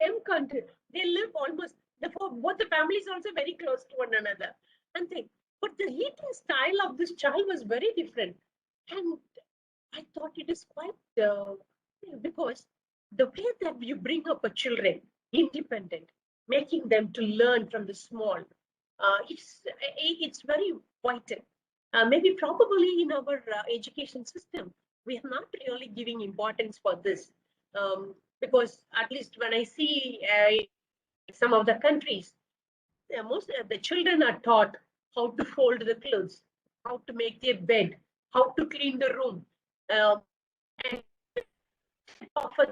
same country. They live almost, both the families also very close to one another. And thing. But the eating style of this child was very different. And I thought it is quite, because the way that you bring up a children independent, making them to learn from the small, it's very vital. Maybe probably in our education system, we are not really giving importance for this. Because at least when I see some of the countries, most the children are taught how to fold the clothes, how to make their bed, how to clean the room, and often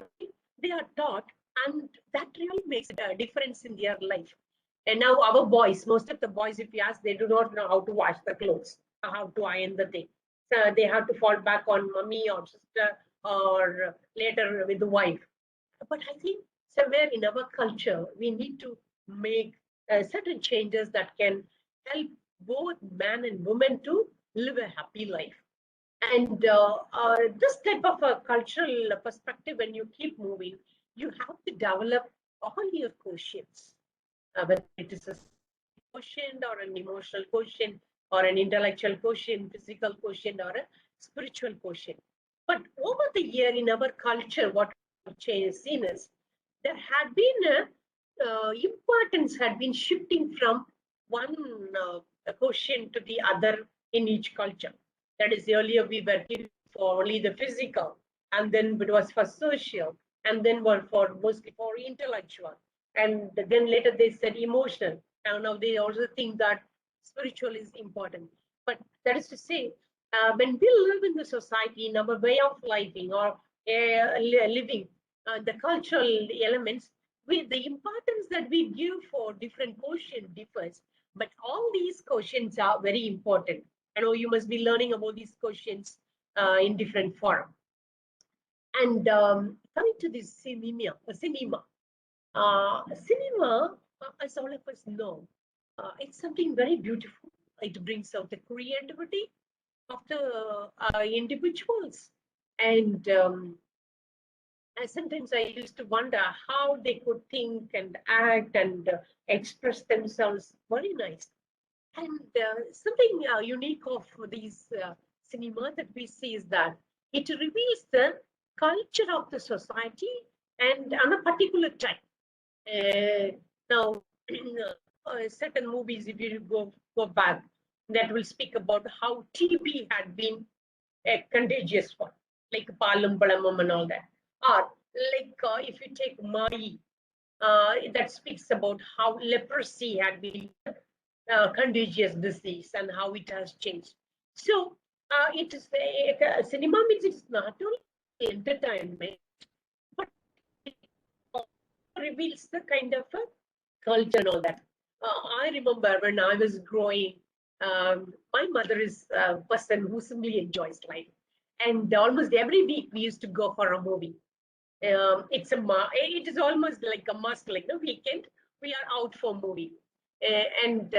they are taught, and that really makes a difference in their life. And now our boys, most of the boys, if you ask, they do not know how to wash the clothes, or how to iron the thing. So they have to fall back on mommy or sister, or later with the wife. But I think somewhere in our culture, we need to make certain changes that can help both man and woman to live a happy life. And this type of a cultural perspective, when you keep moving, you have to develop all your quotients, whether it is a quotient or an emotional quotient or an intellectual quotient, physical quotient or a spiritual quotient. But over the year in our culture, what change seen is there had been importance had been shifting from one quotient to the other in each culture. That is, earlier we were giving for only the physical, and then it was for social, and then were for mostly for intellectual, and then later they said emotional. And now they also think that spiritual is important. But that is to say, when we live in the society, in our way of living or living, the cultural elements, the importance that we give for different quotient differs. But all these quotients are very important. I know you must be learning about these quotients in different form. And coming to this cinema, as all of us know, it's something very beautiful. It brings out the creativity of the individuals. And sometimes I used to wonder how they could think and act and express themselves very nice. And something unique of these cinema that we see is that it reveals the culture of the society and on a particular time. Now, certain movies, if you go back, that will speak about how TB had been a contagious one, like Palam Palamam and all that. Or like if you take Mai, that speaks about how leprosy had been contagious disease and how it has changed. So it is cinema means it's not only entertainment, but it reveals the kind of culture and all that. I remember when I was growing, my mother is a person who simply enjoys life, and almost every week we used to go for a movie. It is almost like a must. Like the weekend, we are out for movie, and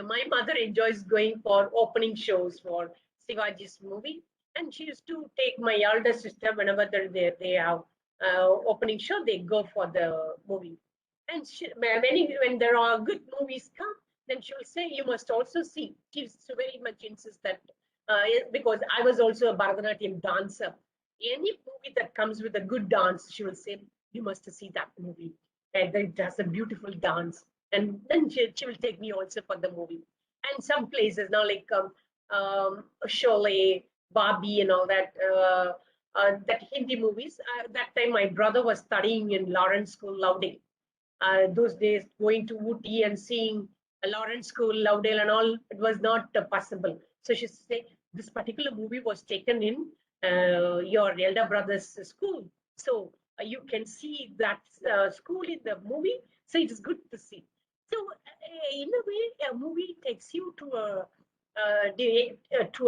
my mother enjoys going for opening shows for Shivaji's movie, and she used to take my elder sister whenever they have opening show, they go for the movie. And when there are good movies come, then she will say, "You must also see." She's very much insist that because I was also a Bharatanatyam dancer. Any movie that comes with a good dance, she will say, "You must see that movie." And it has a beautiful dance, and then she will take me also for the movie. And some places now, like Sholay, Barbie, and all that, that Hindi movies. That time, my brother was studying in Lawrence School, Loudale. Those days, going to Ooty and seeing Lawrence School, Loudale, and all, it was not possible. So she said, this particular movie was taken in your elder brother's school. So you can see that school in the movie. So it is good to see. So in a way, a movie takes you to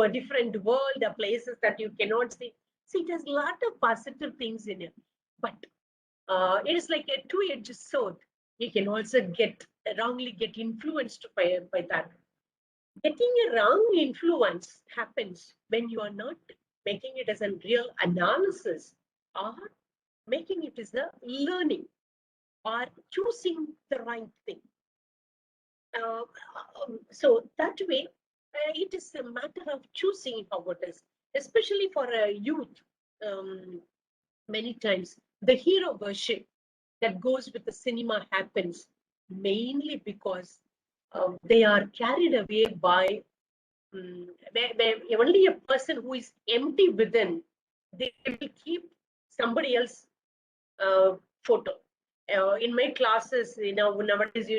a different world, places that you cannot see. So it has a lot of positive things in it. But it is like a two-edged sword. You can also wrongly get influenced by that. Getting a wrong influence happens when you are not making it as a real analysis or making it as a learning. are choosing the right thing. So that way, it is a matter of choosing how it is, especially for a youth. Um, Many times, the hero worship that goes with the cinema happens mainly because they are carried away by only a person who is empty within. They will keep somebody else photo. In my classes, nowadays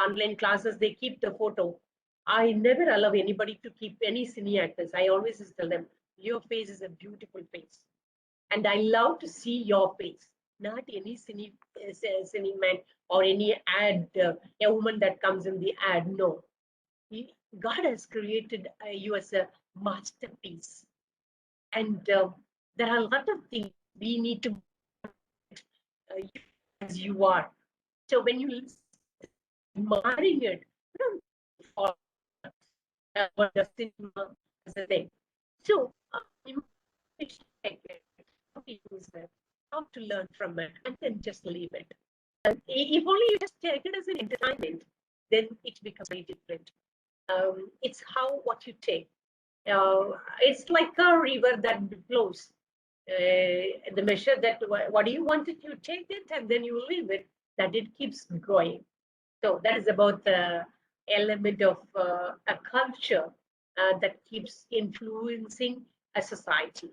online classes, they keep the photo. I never allow anybody to keep any cine actors. I always just tell them, your face is a beautiful face. And I love to see your face, not any cine man or any ad, a woman that comes in the ad. No. God has created you as a masterpiece. And there are a lot of things we need to you as you are. So when you admiring it, you don't fall what the cinema as a thing. So how to use it, how to learn from it, and then just leave it. If only you just take it as an entertainment, then it becomes very different. It's how what you take. It's like a river that flows. The measure that what do you want it, you take it and then you leave it, that it keeps growing. So that is about the element of a culture that keeps influencing a society.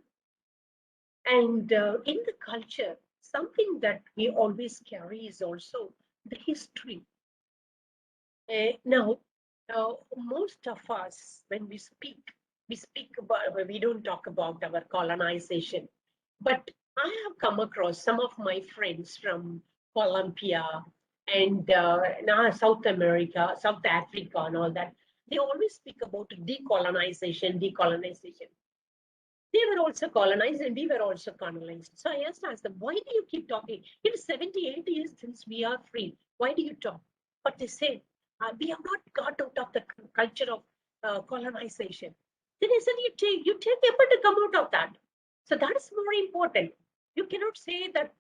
And in the culture, something that we always carry is also the history. Now, most of us, when we speak about, we don't talk about our colonization. But I have come across some of my friends from Colombia and now South America, South Africa, and all that. They always speak about decolonization, decolonization. They were also colonized and we were also colonized. So I asked them, why do you keep talking? It is 70, 80 years since we are free. Why do you talk? But they say, we have not got out of the culture of colonization. Then I said, you take effort to come out of that. So that is more important. You cannot say that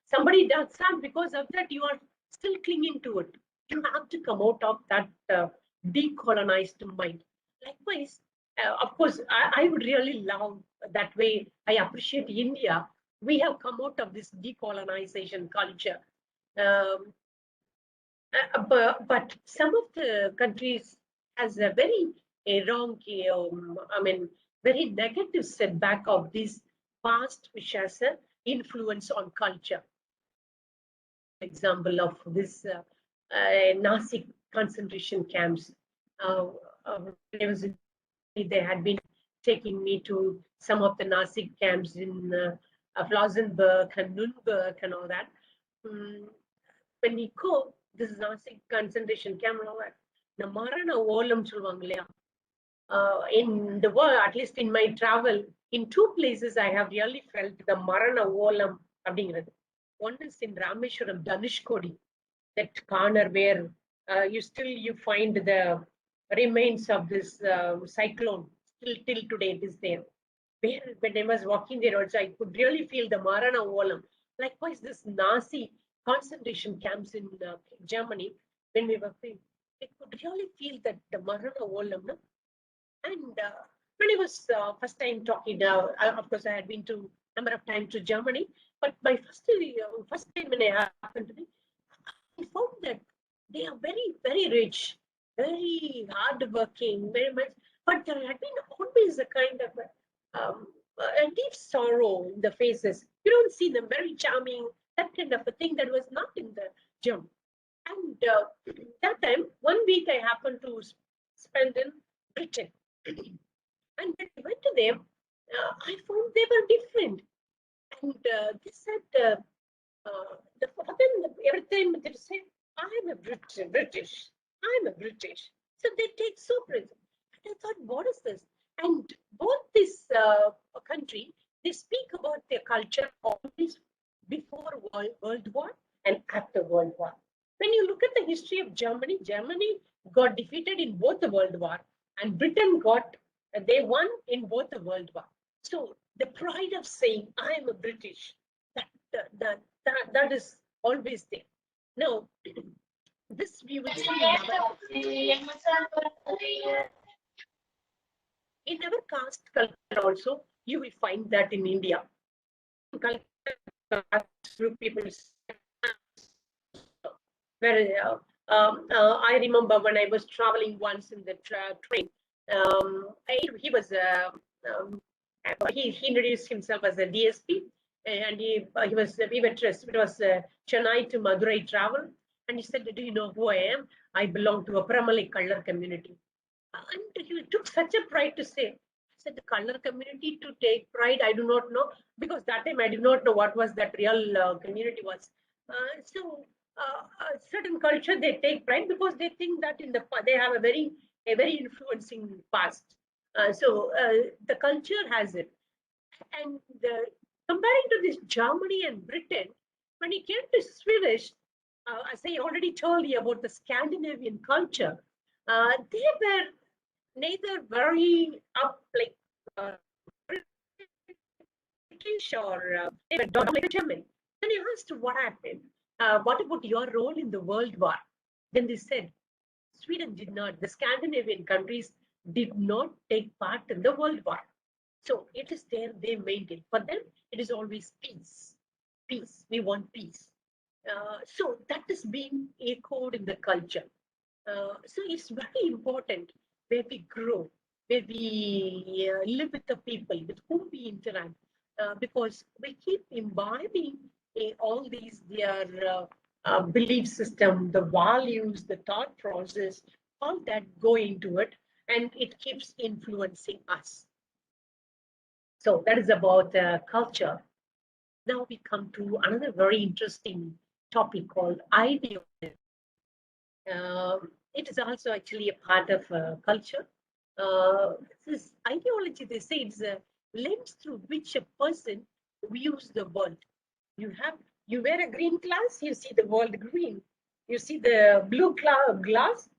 somebody does that because of that you are still clinging to it. You have to come out of that decolonized mind. Likewise, of course, I would really love that way. I appreciate India. We have come out of this decolonization culture. Um, but some of the countries has a very wrong, very negative setback of this past, which has an influence on culture. Example of this Nazi concentration camps. Uh, when I was in, they had been taking me to some of the Nazi camps in Flossenburg and Nuremberg and all that. When we go, this Nazi concentration camp and all that, the Marana Olam சொல்லுவாங்க இல்லையா? In the world, at least in my travel, in two places I have really felt the Marana Olam அப்படிங்கிறது. One is in Rameshwaram, Dhanushkodi, that corner where you find the remains of this cyclone. Still till today it is there. Where when I was walking there also, I could really feel the Marana Olam. Likewise, this Nazi concentration camps in Germany, when we were free, I could really feel that the Marana Olam. No? And when I was first time talking, of course, I had been to number of times to Germany, but my first time when it happened to me, I found that they are very, very rich, very hardworking, very much, but there had been always a kind of a deep sorrow in the faces. You don't see them very charming, that kind of a thing that was not in the gym. And that time, 1 week I happened to spend in Britain. And when I went to them, I found they were different. And they said, every time they say, I'm a British, I'm a British. So they take so pride. And I thought, what is this? And both this country, they speak about their culture always before World War and after World War. When you look at the history of Germany, Germany got defeated in both the World War, and Britain they won in both the World War. So the pride of saying, I am a British, that, that is always there. Now, this we will see in our caste culture also. You will find that in India. Culture group people where I remember when I was traveling once in the train. He was he introduced himself as a DSP, and he was we were dressed. It was Chennai to Madurai travel, and he said, "Do you know who I am? I belong to a Pramalai Kallar community." And he took such a pride to say. I said, "The Kallar community to take pride? I do not know, because that time I did not know what was that real community was." So certain culture they take pride because they think that they have a very influencing past. The culture has it, and comparing to this Germany and Britain, when it came to Swedish, as I already told you about the Scandinavian culture, they were neither very up like British or they were dominated German. Then I asked what happened. What about your role in the World War? Then they said Sweden did not. The Scandinavian countries did not take part in the World War. So it is there, they maintain. For them, it is always peace. Peace. We want peace. So that is being echoed in the culture. So it's very important where we grow, where we live with the people with whom we interact, because we keep imbibing all these their belief system, the values, the thought process, all that go into it, and it keeps influencing us. So that is about culture. Now we come to another very interesting topic called ideology. It is also actually a part of culture. This ideology, they say, it's a lens through which a person views the world. You wear a green glass, you see the world green. You see the blue glass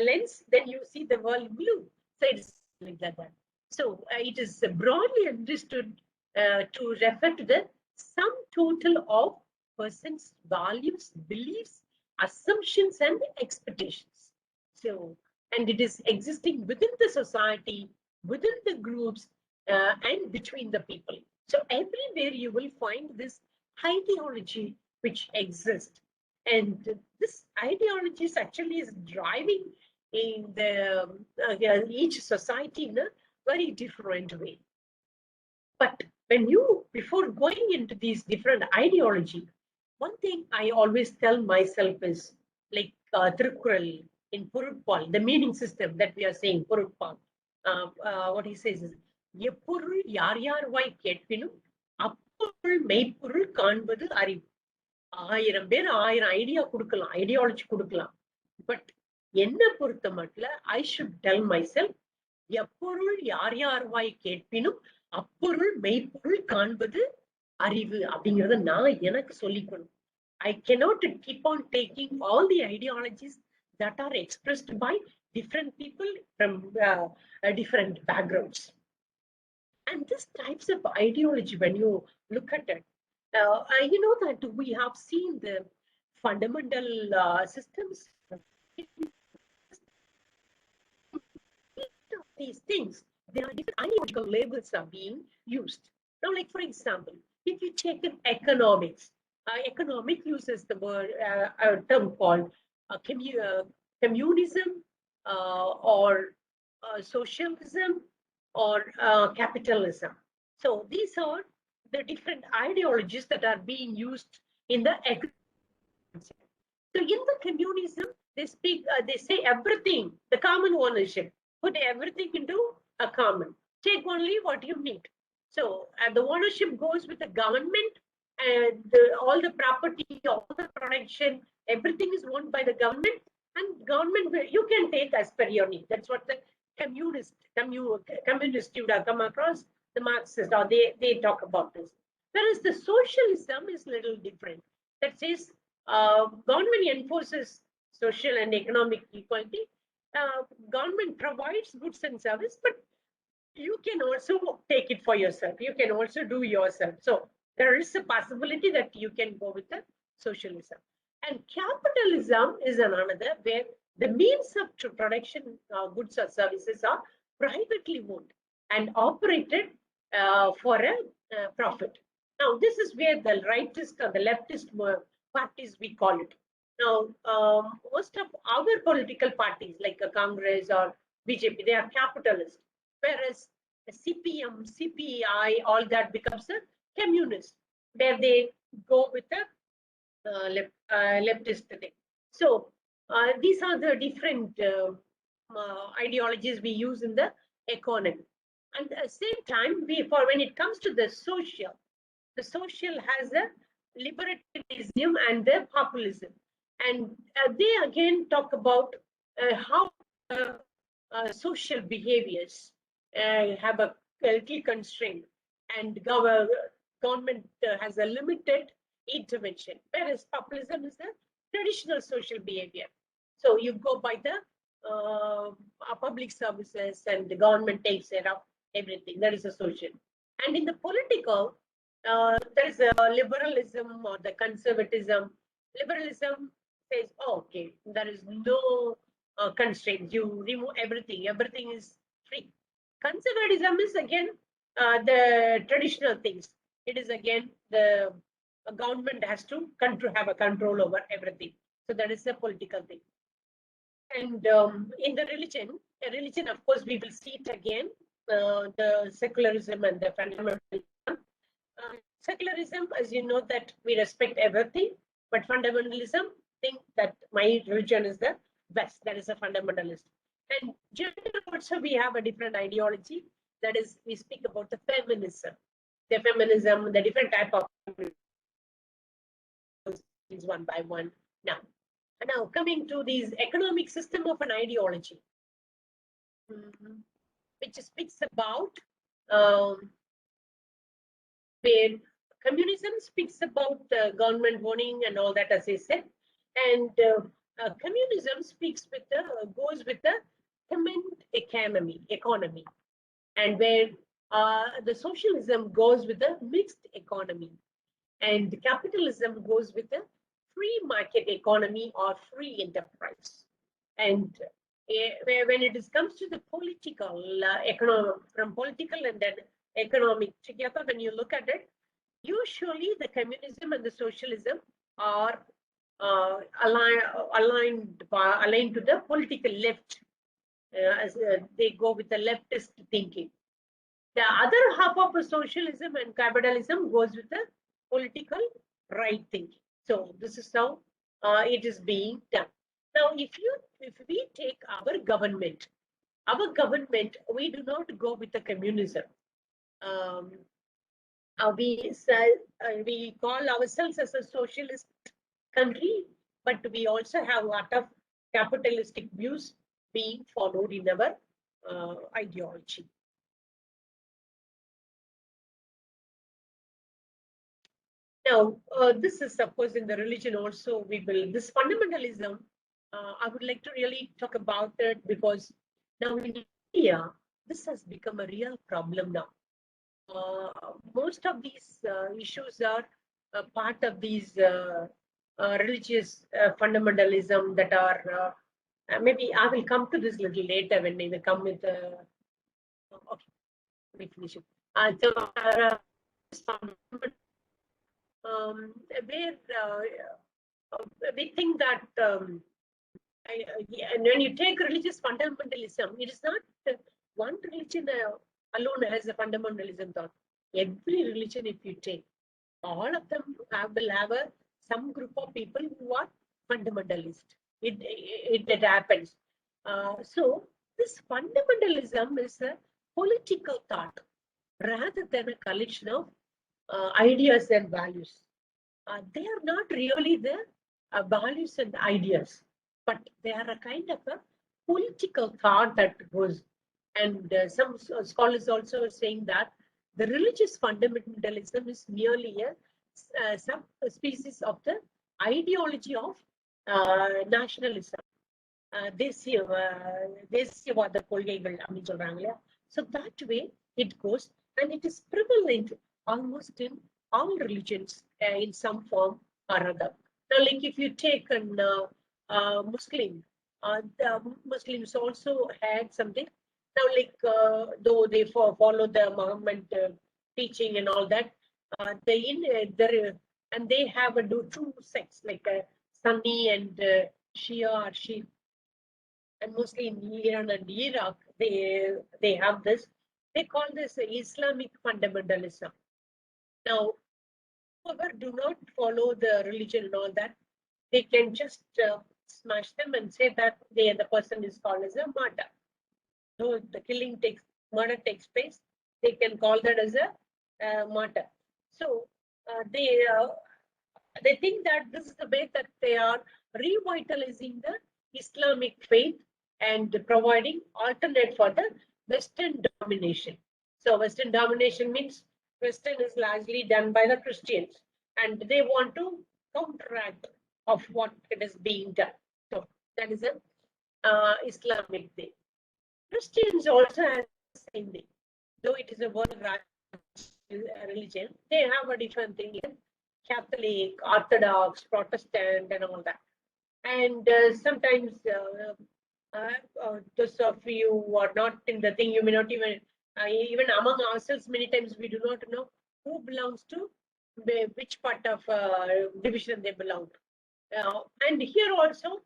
lens, then you see the world blue. So it's like that. So it is broadly understood to refer to the sum total of person's values, beliefs, assumptions, and expectations. So, and it is existing within the society, within the groups, and between the people. So everywhere you will find this ideology which exists, and this ideology is actually driving in the each society in a very different way. But when you, before going into these different ideology, one thing I always tell myself is like Tirukkural in Purutpal, the meaning system that we are saying, Purutpal. What he says is, எப்பொருள் யார் யார் வாய் கேட்பினும் அப்பொருள் மெய்ப்பொருள் காண்பது அறிவு. 1000 பேர் 1000 idea கொடுக்கலாம், ideology கொடுக்கலாம். பட் என்ன பொறுத்த மட்டும் I should tell my self, எப்பொருள் யார் யார் வாய் கேட்பினும் அப்பொருள் மெய்ப்பொருள் காண்பது அறிவு அப்படிங்கறத நான் எனக்கு சொல்லிக்கணும். I cannot keep on taking all the ideologies that are expressed by different people from different backgrounds. And these types of ideology, when you look at it, you know that we have seen the fundamental systems. These things, there are different ideological labels are being used. Now, like for example, if you check in economics, economic uses the word a term called communism or socialism or capitalism. So these are the different ideologies that are being used in the economics. So in the communism, they say everything, the common ownership, put everything into a common. Take only what you need. So the ownership goes with the government, and all the property, all the production, everything is owned by the government, and government you can take as per your need. That's what the communist you would have come across, the Marxist, or they talk about this. Whereas the socialism is a little different. That says government enforces social and economic equality. Government provides goods and service, but you can also take it for yourself. You can also do yourself. So there is a possibility that you can go with the socialism. And capitalism is another where the means of production goods or services are privately owned and operated for a profit. Now, this is where the rightist or the leftist parties, we call it. Now, most of our political parties like Congress or BJP, they are capitalist, whereas CPM, CPI, all that becomes a communist, where they go with the leftist thing. So these are the different ideologies we use in the economy. And at the same time, for when it comes to the social has a libertarianism and the populism. And they again talk about how social behaviors have a key constraint, and government has a limited intervention, whereas populism is the traditional social behavior. So you go by the public services, and the government takes care of everything. That is a social. And in the political, there is a liberalism or the conservatism. Liberalism says, oh, okay, there is no constraints. You remove everything. Everything is free. Conservatism is again the traditional things. It is again the government has to have a control over everything. So that is a political thing. And in the religion, of course, we will see it again, the secularism and the fundamentalism. Secularism, as you know, that we respect everything, but fundamentalism think that my religion is the best. That is a fundamentalist. And gender also, we have a different ideology. That is, we speak about the feminism. The feminism, the different type of things one by one. Now coming to these economic system of an ideology, which speaks about where communism speaks about government owning and all that, as I said, and communism speaks with goes with the command economy, and where the socialism goes with the mixed economy, and capitalism goes with the free market economy or free enterprise. And when it comes to the political from political and then economic together, when you look at it, usually the communism and the socialism are aligned to the political left, as they go with the leftist thinking. The other half of the socialism and capitalism goes with the political right thinking. So this is how it is being done. Now, if we take our government, we do not go with the communism. We call ourselves as a socialist country, but we also have a lot of capitalistic views being followed in our ideology. Now, this is, of course, in the religion also, this fundamentalism, I would like to really talk about it, because now in India, this has become a real problem now. Most of these issues are part of these religious fundamentalism that are, maybe I will come to this little later when we will come with the, okay, let me finish it. Where we think that and when you take religious fundamentalism, it is not one religion alone has a fundamentalism thought. Every religion, if you take, all of them will have some group of people who are fundamentalist. It happens. So this fundamentalism is a political thought rather than a collection of ideas and values. They are not really the values and ideas, but they are a kind of a political thought that goes. And some scholars also are saying that the religious fundamentalism is merely a subspecies of the ideology of nationalism. தேசியவாத கொள்கைகள் அப்படின்னு சொல்றாங்க இல்லையா? So that way it goes, and it is prevalent almost in all religions in some form or other. Now, like if you take an Muslim, the Muslims also had something. Now, like though they follow the Muhammad teaching and all that, and they have two sects like Sunni and Shia or Shia, and mostly in Iran and Iraq, they have this. They call this Islamic fundamentalism. Now, whoever do not follow the religion and all that, they can just smash them and say that the person is called as a martyr. So the murder takes place, they can call that as a martyr. So they think that this is the way that they are revitalizing the Islamic faith and providing alternate for the Western domination. So Western domination means Western is largely done by the Christians, and they want to counteract of what it is being done. So that is a Islamic thing. Christians also have the same thing. Though it is a world religion, they have a different thing. Catholic, Orthodox, Protestant, and all that. And sometimes those of you who are not in the thing, you may not even among ourselves, many times we do not know who belongs to which part of division they belong to. And here also,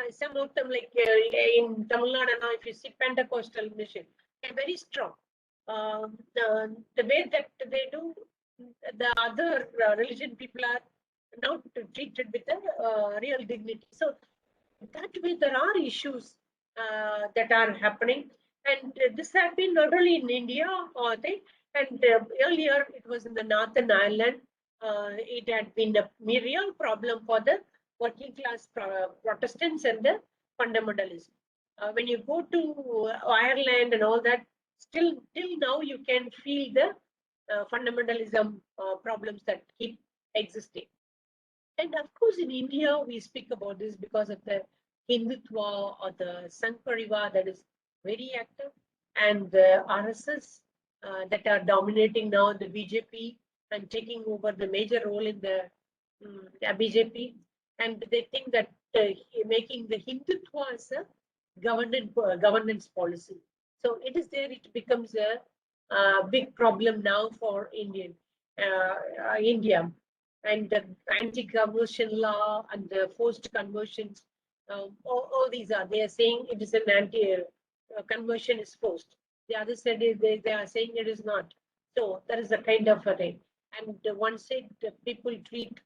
some of them, like in Tamil Nadu, now if you see Pentecostal mission, they're very strong. The way that they do, the other religion people are not treated with a real dignity. So that way there are issues that are happening, and this has been not only in India or and earlier it was in the Northern Ireland. It had been a real problem for the working class Protestants and the fundamentalists. When you go to Ireland and all that, till now you can feel the fundamentalism problems that keep existing. And of course, in India, we speak about this because of the Hindutva or the Sangh Parivar that is very active, and the RSS that are dominating now the BJP and taking over the major role in the BJP. And they think that making the Hindutva as a governance policy. So it is there, it becomes a big problem now for India. And the anti-conversion law and the forced conversions, all these they are saying it is an anti-conversion is forced. The other side, they are saying it is not. So that is a kind of a thing. And one side, people treat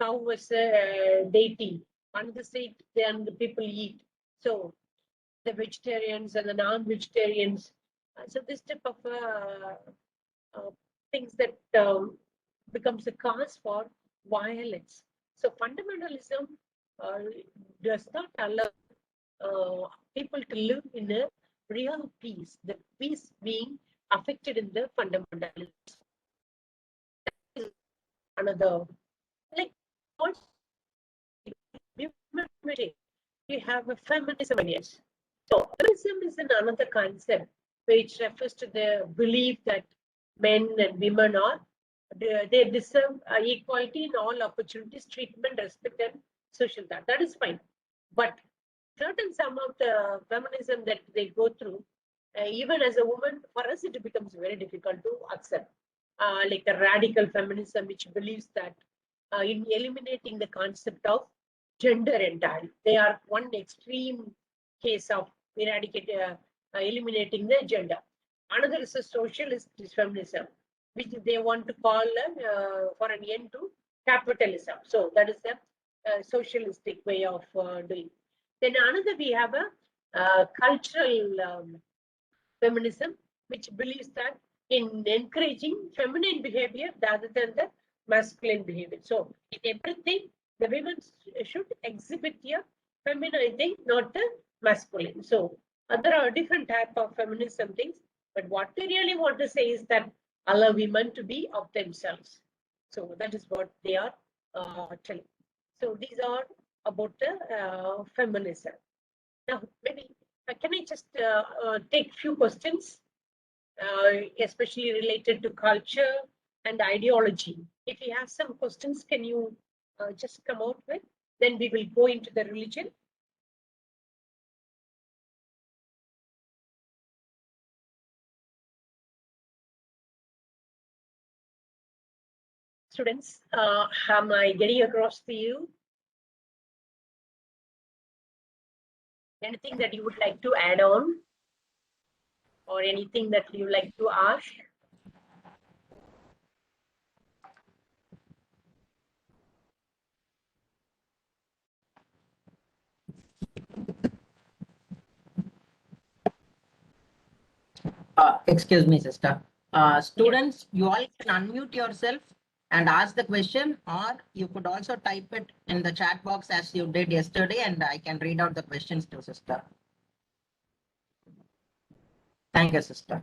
cow as a deity. Another side, then the people eat. So the vegetarians and the non-vegetarians. So this type of things that becomes a cause for violence. So fundamentalism does not allow people to live in a real peace. The peace being affected in the fundamentalism. Another, like also, we have a feminism. Yes. So feminism is another concept which refers to the belief that men and women are they deserve equality in all opportunities, treatment, respect, and social that. That is fine. But some of the feminism that they go through, even as a woman, for us it becomes very difficult to accept. Like a radical feminism, which believes that in eliminating the concept of gender entirely, they are one extreme case of eliminating the gender. Another is a socialist feminism, which they want to call for an end to capitalism. So that is a socialistic way of doing. Then another, we have a cultural feminism, which believes that in encouraging feminine behavior rather than the masculine behavior. So in everything, the women should exhibit a feminine thing, not the masculine. So there are different type of feminism things, but what they really want to say is that allow women to be of themselves. So that is what they are telling. So these are about the feminism. Now, maybe can I just take few questions, especially related to culture and ideology. If you have some questions, can you just come out with? Then we will go into the religion. Students, am I getting across to you? Anything that you would like to add on? Or anything that you like to ask? Excuse me, sister. Students, you all can unmute yourself and ask the question, or you could also type it in the chat box as you did yesterday, and I can read out the questions to sister. Thank you, sister.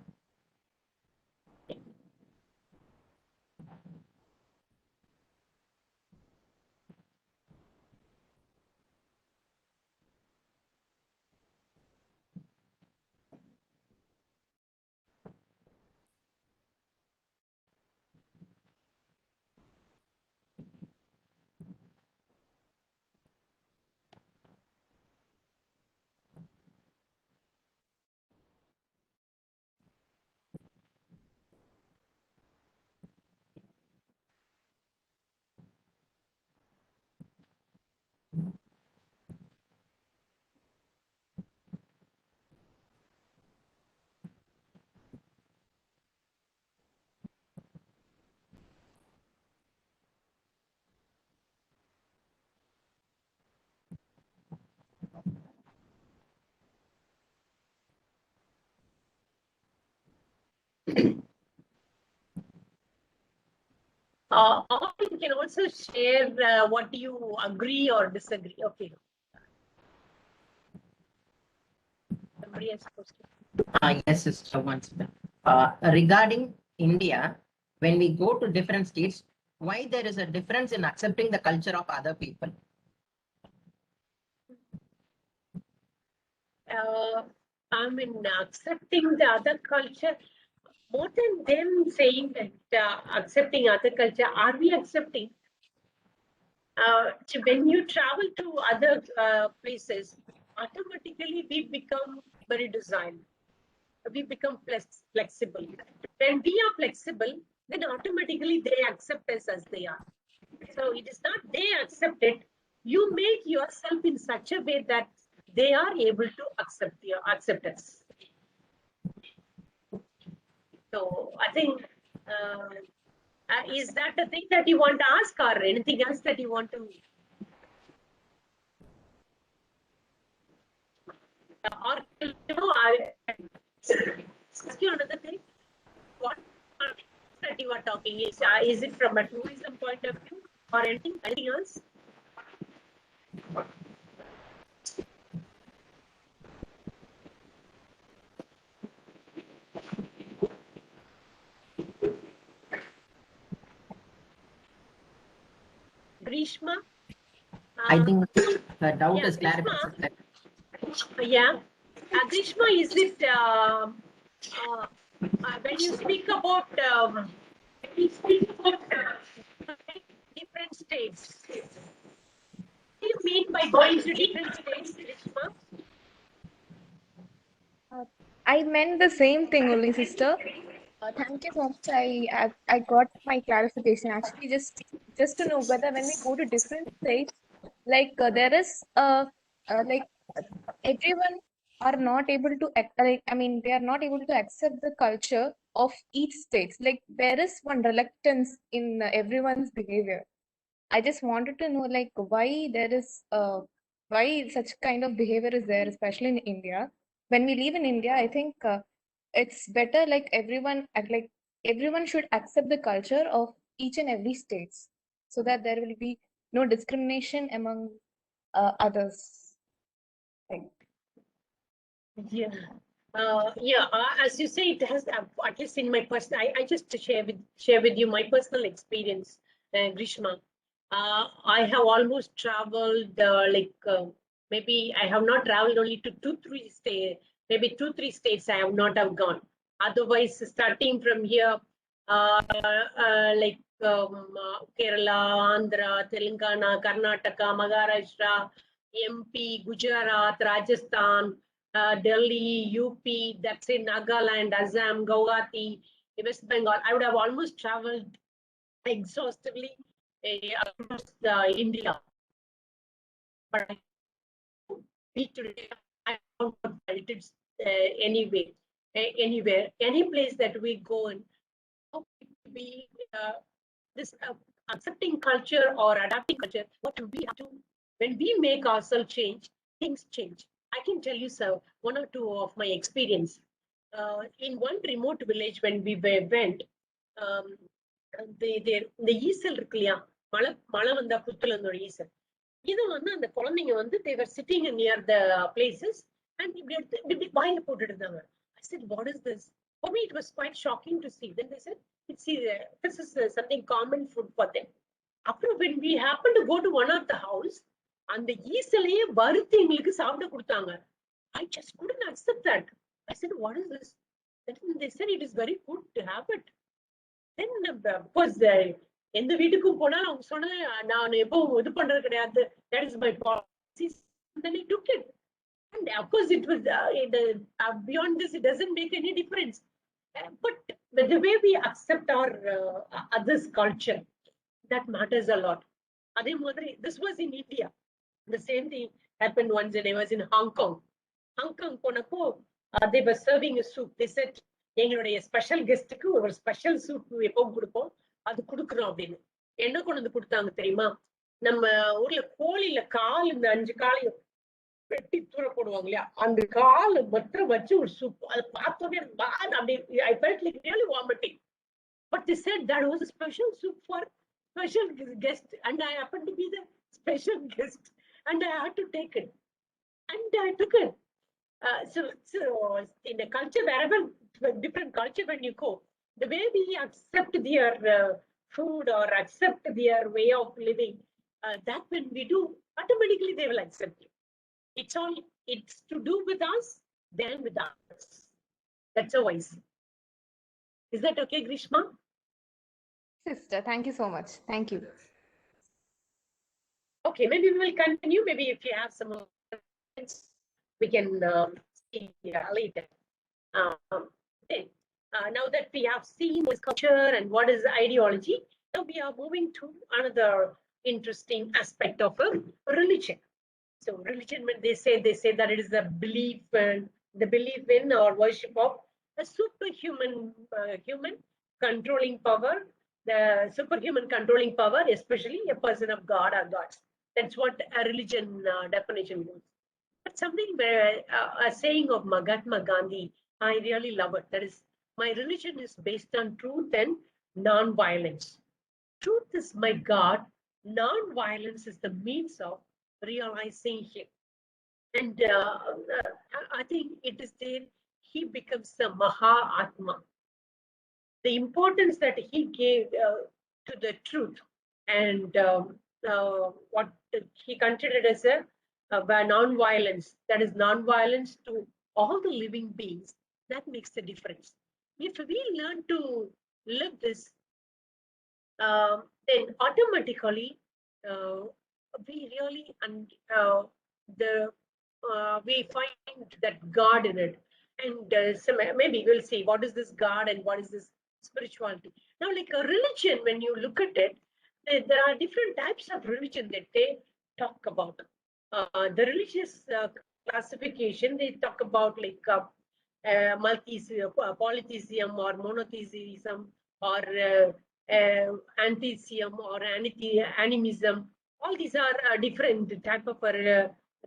Or you can also share what you agree or disagree. Okay. Somebody has question. Yes, sister, once again. Regarding India, when we go to different states, why there is a difference in accepting the culture of other people? I mean, accepting the other culture, more than them saying that accepting other culture, are we accepting? When you travel to other places, automatically we become very docile. We become flexible. When we are flexible, then automatically they accept us as they are. So it is not they accept it. You make yourself in such a way that they are able to accept us. So I think, is that the thing that you want to ask, or anything else that you want to? Or I ask you another thing. What that you are talking is it from a tourism point of view or anything else? Grishma? I think the doubt is Grishma, clarified. yeah. Grishma, is it when you speak about different states? What do you mean by going to different states, Grishma? I meant the same thing only, sister. Thank you so much. I got my clarification. Actually, just to know whether when we go to different states, like there is like everyone are not able to like I mean they are not able to accept the culture of each state. Like there is one reluctance in everyone's behavior. I just wanted to know like why such kind of behavior is there, especially in India. When we live in India, I think it's better like everyone should accept the culture of each and every states so that there will be no discrimination among others. Like, Yeah. As you say, it has at least in my personal. I just to share with you my personal experience, Grishma. I have almost traveled maybe I have not traveled only to 2-3 states. Maybe 2-3 states I have not have gone. Otherwise, starting from here, like Kerala, Andhra, Telangana, Karnataka, Maharashtra, MP, Gujarat, Rajasthan, Delhi, UP, that's in Nagaland, Assam, Guwahati, West Bengal. I would have almost traveled exhaustively across India. But today, I don't want relatives anyway, anywhere, any place that we go in. We this accepting culture or adapting culture, what we have to, when we make ourselves change, things change. I can tell you so, one or two of my experience. In one remote village when we went, um, the ஈசல் இருக்கு இல்லையா, மழை மழை வந்தா புத்துல ஒரு ஈசல், இது வந்து அந்த குழந்தைங்க வந்து they were sitting near the places and இப்படி எடுத்து இப்படி வாயில போட்டுட்டு இருந்தாங்க. I said, what is this? For me, it was quite shocking to see. Then they said, this is something common food for them. After when we happened to go to one of the house, அந்த ஈசலையே வறுத்து எங்களுக்கு சாப்பிட கொடுத்தாங்க. I just couldn't accept that. I said, what is this? Then they said, it is very good to have it. Then of course, எந்த வீட்டுக்கும் போனாலும் அவங்க சொன்ன, நான் எப்பவும் இது பண்றது கிடையாது, that is my policy. Then I took it. And of course, it was beyond this, it doesn't make any difference. But the way we accept our others' culture, that matters a lot. Adhe madri, this was in India. The same thing happened once when I was in Hong Kong. Hong Kong போனப்போ they were serving a soup. They said, எங்களுடைய special கெஸ்ட்டுக்கு ஒரு special soup எப்பவும் கொடுப்போம், அது கொடுக்குறோம் அப்படின்னு. என்ன கொண்டு வந்து கொடுத்தாங்க தெரியுமா? நம்ம ஊர்ல கோழியில கால், இந்த 5 காலையும் வெட்டி தூர போடுவாங்க இல்லையா, அந்த கால் மட்டும் வச்சு ஒரு சூப். அதை பார்த்தோன்னே அப்படி I felt like really vomiting. But they said that was a special soup for special guest, and I happened to be the special guest, and I had to take it, and I took it. So in a culture, wherever different culture when you go, the way we accept their food or accept their way of living, that when we do, automatically they will accept you. It's to do with us, then with us. That's how I see. Is that okay, Grishma? Sister, thank you so much. Thank you. Okay, maybe we will continue. Maybe if you have some more questions, we can see later. Then, now that we have seen what is culture and what is ideology, now we are moving to another interesting aspect of religion. So religion, when they say that it is the belief in or worship of a superhuman human controlling power, the superhuman controlling power, especially a person of God or gods. That's what a religion definition means. But something where a saying of Mahatma Gandhi, I really love it. That is, my religion is based on truth and non-violence. Truth is my God. Non-violence is the means of realizing Him. And I think it is there he becomes the Mahatma. The importance that he gave to the truth and what he considered as a non-violence, that is non-violence to all the living beings, that makes the difference. If we learn to live this, then automatically we really we find that God in it. And so maybe we'll see what is this God and what is this spirituality. Now, like a religion, when you look at it, there are different types of religion that they talk about. The religious classification, they talk about like polytheism or monotheism or antheism or animism. All these are different type of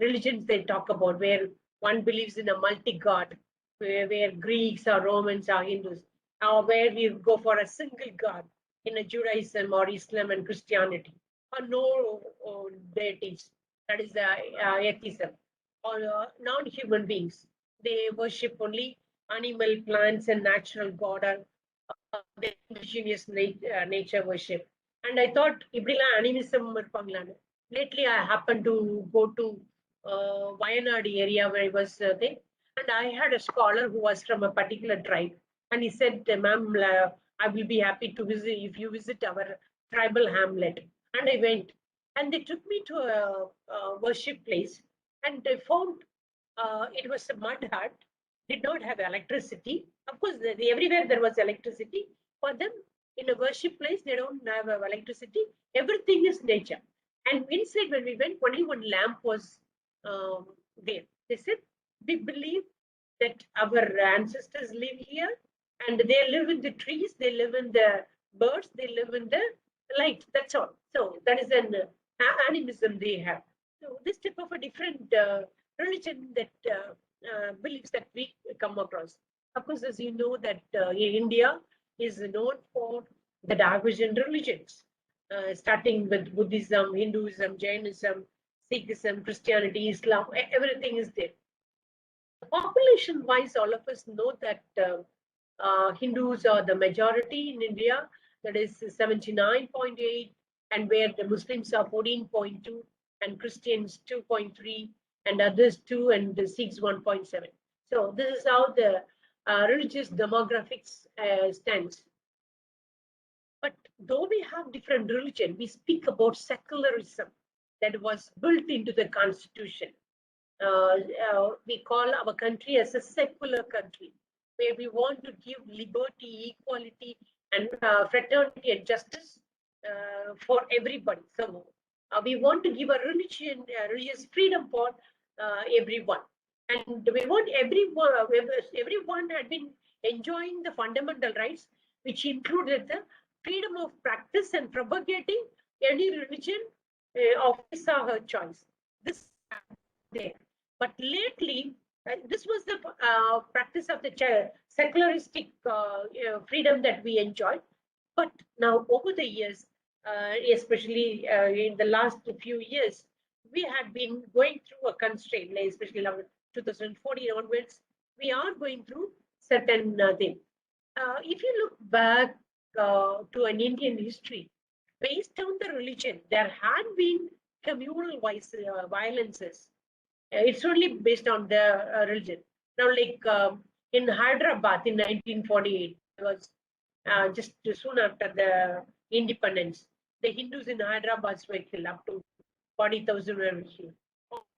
religions they talk about, where one believes in a multi-god, where Greeks or Romans or Hindus, or where we go for a single god in a Judaism or Islam and Christianity, or no deities, that is atheism, or non-human beings. They worship only animal, plants, and natural god, or the indigenous nature worship. And I thought, ibdila animism irupangala. Lately, I happened to go to Wayanad area where I was there, and I had a scholar who was from a particular tribe, and he said, "Ma'am, I will be happy to visit if you visit our tribal hamlet. And I went, and they took me to a worship place, and I found it was a mud hut, did not have electricity. Of course, everywhere there was electricity. For them, in a worship place, they don't have electricity. Everything is nature. And inside, when we went, only one lamp was um, there. They said, we believe that our ancestors live here, and they live in the trees, they live in the birds, they live in the light. That's all. So that is an animism they have. So this type of a different religion that beliefs that we come across. Of course, as you know that India is known for the divergent religions, starting with Buddhism, Hinduism, Jainism, Sikhism, Christianity, Islam, everything is there. Population wise, all of us know that Hindus are the majority in India, that is 79.8, and where the Muslims are 14.2, and Christians 2.3, and others 2, and the Sikhs 1.7. So this is how the religious demographics stands. But though we have different religion, we speak about secularism that was built into the constitution. We call our country as a secular country, where we want to give liberty, equality, and fraternity and justice for everybody. So we want to give a religious freedom for everyone. And we want everyone had been enjoying the fundamental rights, which included the freedom of practice and propagating any religion of his or her choice. This there. But lately, this was the practice of the secularistic freedom that we enjoyed. But now, over the years, especially in the last few years, we had been going through a constraint, like especially 2014 onwards, we are going through certain things. If you look back to an Indian history, based on the religion, there had been communal violences. It's only based on the religion. Now, like in Hyderabad in 1948, it was just soon after the independence. The Hindus in Hyderabad were killed, up to 40,000 were killed.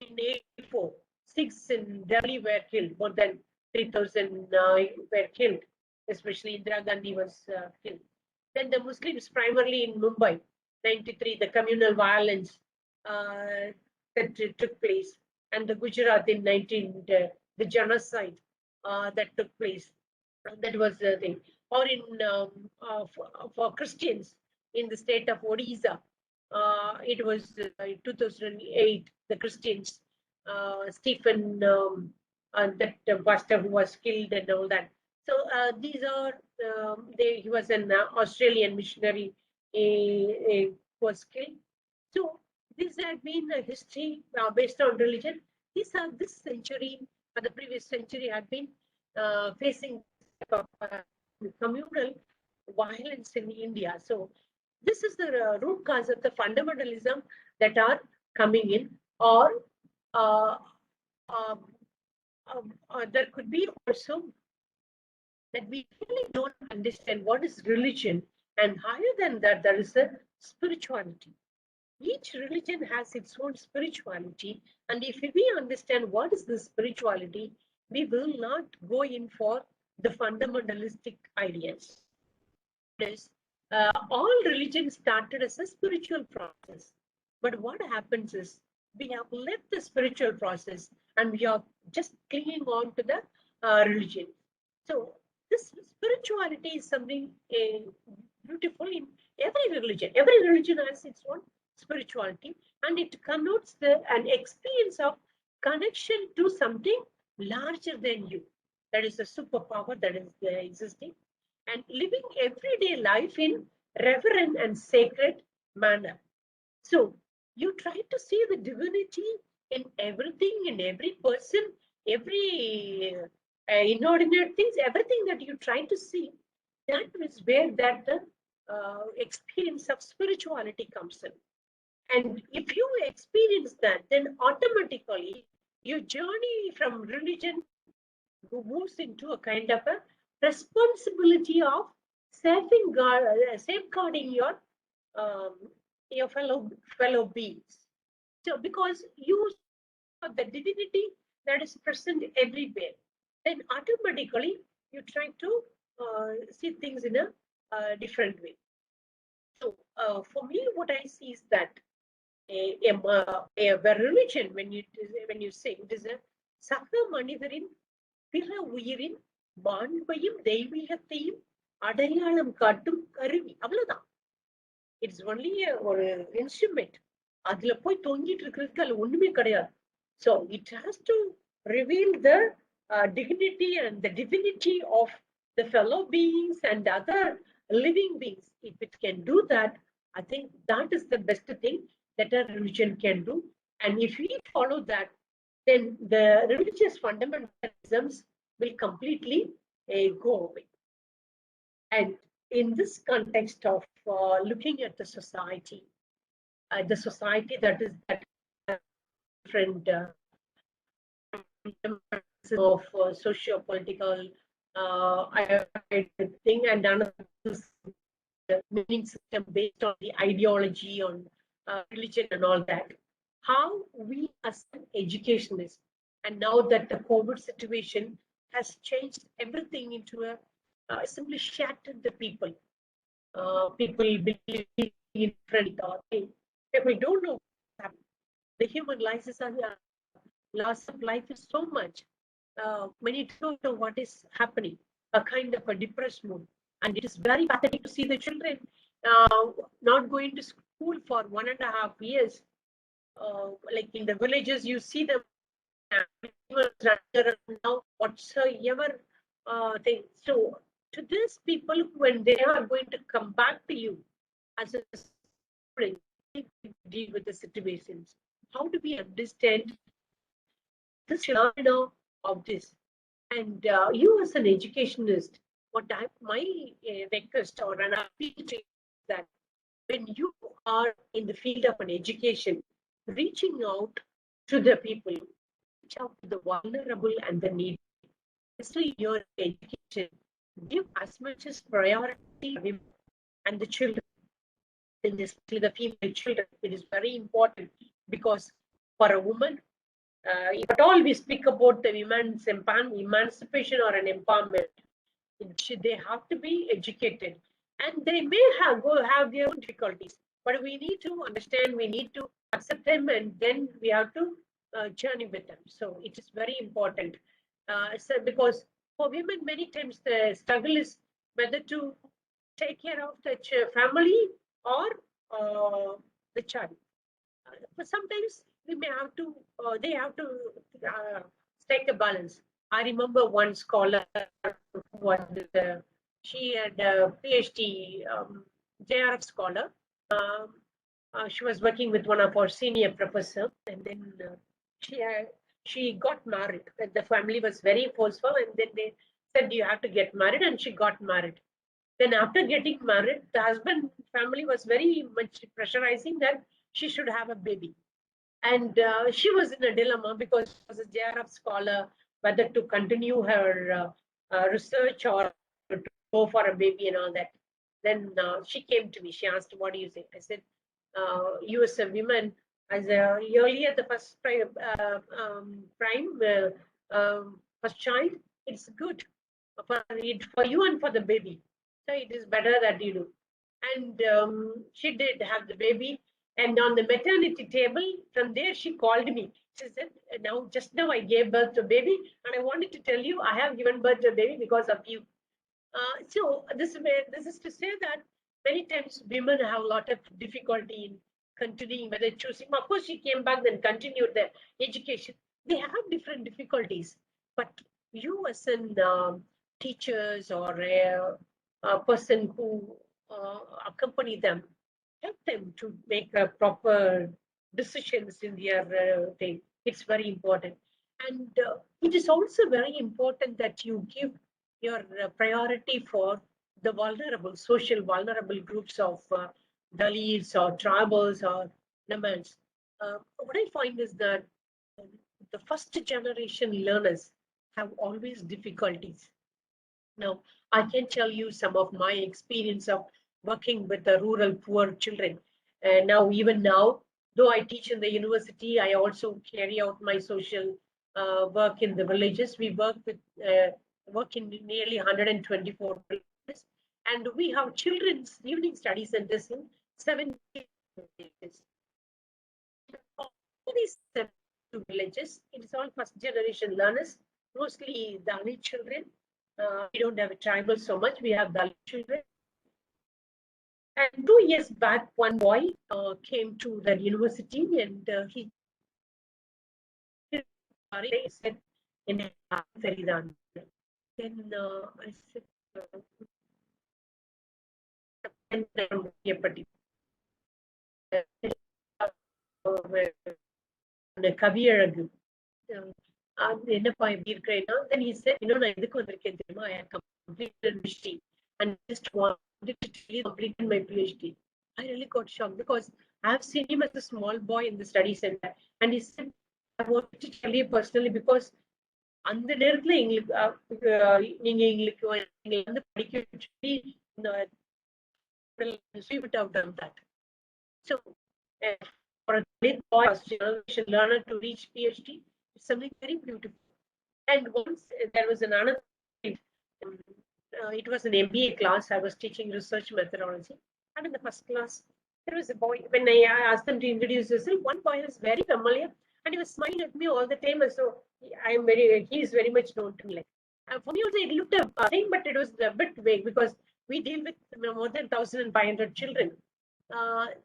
In 84, Sikhs in Delhi were killed, more than 3,000 were killed, especially Indira Gandhi was killed. Then the Muslims, primarily in Mumbai, 93, the communal violence that took place, and the Gujarat in 19, the genocide that took place. That was the thing. Or in for Christians in the state of Odisha, it was in 2008, the Christians, Stephen, that pastor who was killed and all that. So these are, he was an Australian missionary who was killed. So this had been a history based on religion. These are this century or the previous century had been facing communal violence in India. So this is the root cause of the fundamentalism that are coming in, or there could be also that we really don't understand what is religion, and higher than that, there is a spirituality. Each religion has its own spirituality, and if we understand what is the spirituality, we will not go in for the fundamentalistic ideas. All religions started as a spiritual process, but what happens is we have left the spiritual process and we are just clinging on to the religion. So this spirituality is something beautiful in every religion. Every religion has its own spirituality, and it connotes an experience of connection to something larger than you. That is a superpower that is existing, and living everyday life in reverent and sacred manner. So you try to see the divinity in everything, in every person, every inordinate things, everything that you try to see. That is where that experience of spirituality comes in. And if you experience that, then automatically your journey from religion moves into a kind of a responsibility of safeguarding um, your fellow beings. So because you have the divinity that is present everywhere, then automatically you try to see things in a different way. So for me, what I see is that a religion, when you say it is a சக மனிதரின் பிற உயிரின் மாண்பையும் தெய்வீகத்தையும் அடையாளம் காட்டும் கருவி, அவ்வளவுதான். It's only ஒரு instrument. அதுல போய் தொங்கிட்டு இருக்கிறதுக்கு அதுல ஒண்ணுமே கிடையாது. So it has to reveal the dignity and the divinity of the fellow beings and other living beings. If it can do that, I think that is the best thing that a religion can do. And if we follow that, then the religious fundamentalisms will completely go away. And in this context of looking at the society that is that different of socio-political thing, and another meaning system based on the ideology, on religion and all that. How we as an educationists, and now that the COVID situation has changed everything into a simply shattered the people. People believe in different things. People don't know what's happening. The human loss of life is so much. Many don't know what is happening. A kind of a depressed mood, and it is very pathetic to see the children not going to school for 1.5 years. Like in the villages, you see them now whatsoever thing. So to these people, when they are going to come back to you as a student, deal with the situations. How do we understand this phenomena of this? And you as an educationist, what my request or an appeal to you is that when you are in the field of an education, reaching out to the people, reach out to the vulnerable and the needy. Especially in your education, give as much as priority to women and the children, and especially the female children. It is very important because for a woman, if at all we speak about the women's emancipation or an empowerment, they have to be educated, and they may have their own difficulties. But we need to understand, we need to accept them, and then we have to journey with them. So it is very important. So because for women, many times the struggle is whether to take care of the family or the child. But sometimes we may have to, they have to strike a balance. I remember one scholar who was she had a PhD, JRF scholar. She was working with one of our senior professors, and then she got married. The family was very forceful, and then they said you have to get married, and she got married. Then after getting married, the husband family was very much pressurizing that she should have a baby. And she was in a dilemma because she was a JRF scholar, whether to continue her research or to go for a baby and all that. Then she came to me. She asked, "What do you think?" I said, "You as a woman, as earlier the first first child, it's good for you and for the baby. So it is better that you do." And she did have the baby. And on the maternity table, from there, she called me. She said, just now I gave birth to a baby, and I wanted to tell you I have given birth to a baby because of you. So this is to say that many times women have a lot of difficulty in continuing, whether choosing. Of course, she came back and continued their education. They have different difficulties. But you as an teachers or a person who accompany them, help them to make proper decisions in their thing. It's very important. And it is also very important that you give your priority for the vulnerable, social vulnerable groups of Dalits or tribals or nomads. What I find is that the first generation learners have always difficulties. Now, I can tell you some of my experience of working with the rural poor children. And even now, though I teach in the university, I also carry out my social work in the villages. We work in nearly 124 villages, and we have children's evening study centers in 7 villages. All these 7 villages, it is all first generation learners, mostly Dalit children. We don't have a tribal so much. We have Dalit children. And 2 years back, one boy came to the university and he said, in Faridan. Then I said, கவியழகு என்னப்பா எப்படி இருக்கிறேன்னா then he said நான் எதுக்கு வந்திருக்கேன் தெரியுமா I have completed PhD and just wanted to tell you completed my PhD. I really got shocked because I have seen him as a small boy in the study center and he said I wanted to tell you personally because அந்த நேரத்துல எங்களுக்கு நீங்க எங்களுக்கு வந்து படிக்க சொல்லி we would have done that. So for a Dalit boy, first generation learner to reach PhD, it's something very beautiful. And once there was another, it was an MBA class. I was teaching research methodology, and in the first class, there was a boy. When I asked them to introduce themselves, one boy was very familiar, and he was smiling at me all the time. And so he is very much known to me. Like for me, also it looked a thing, but it was a bit vague because we deal with more than 1,500 children.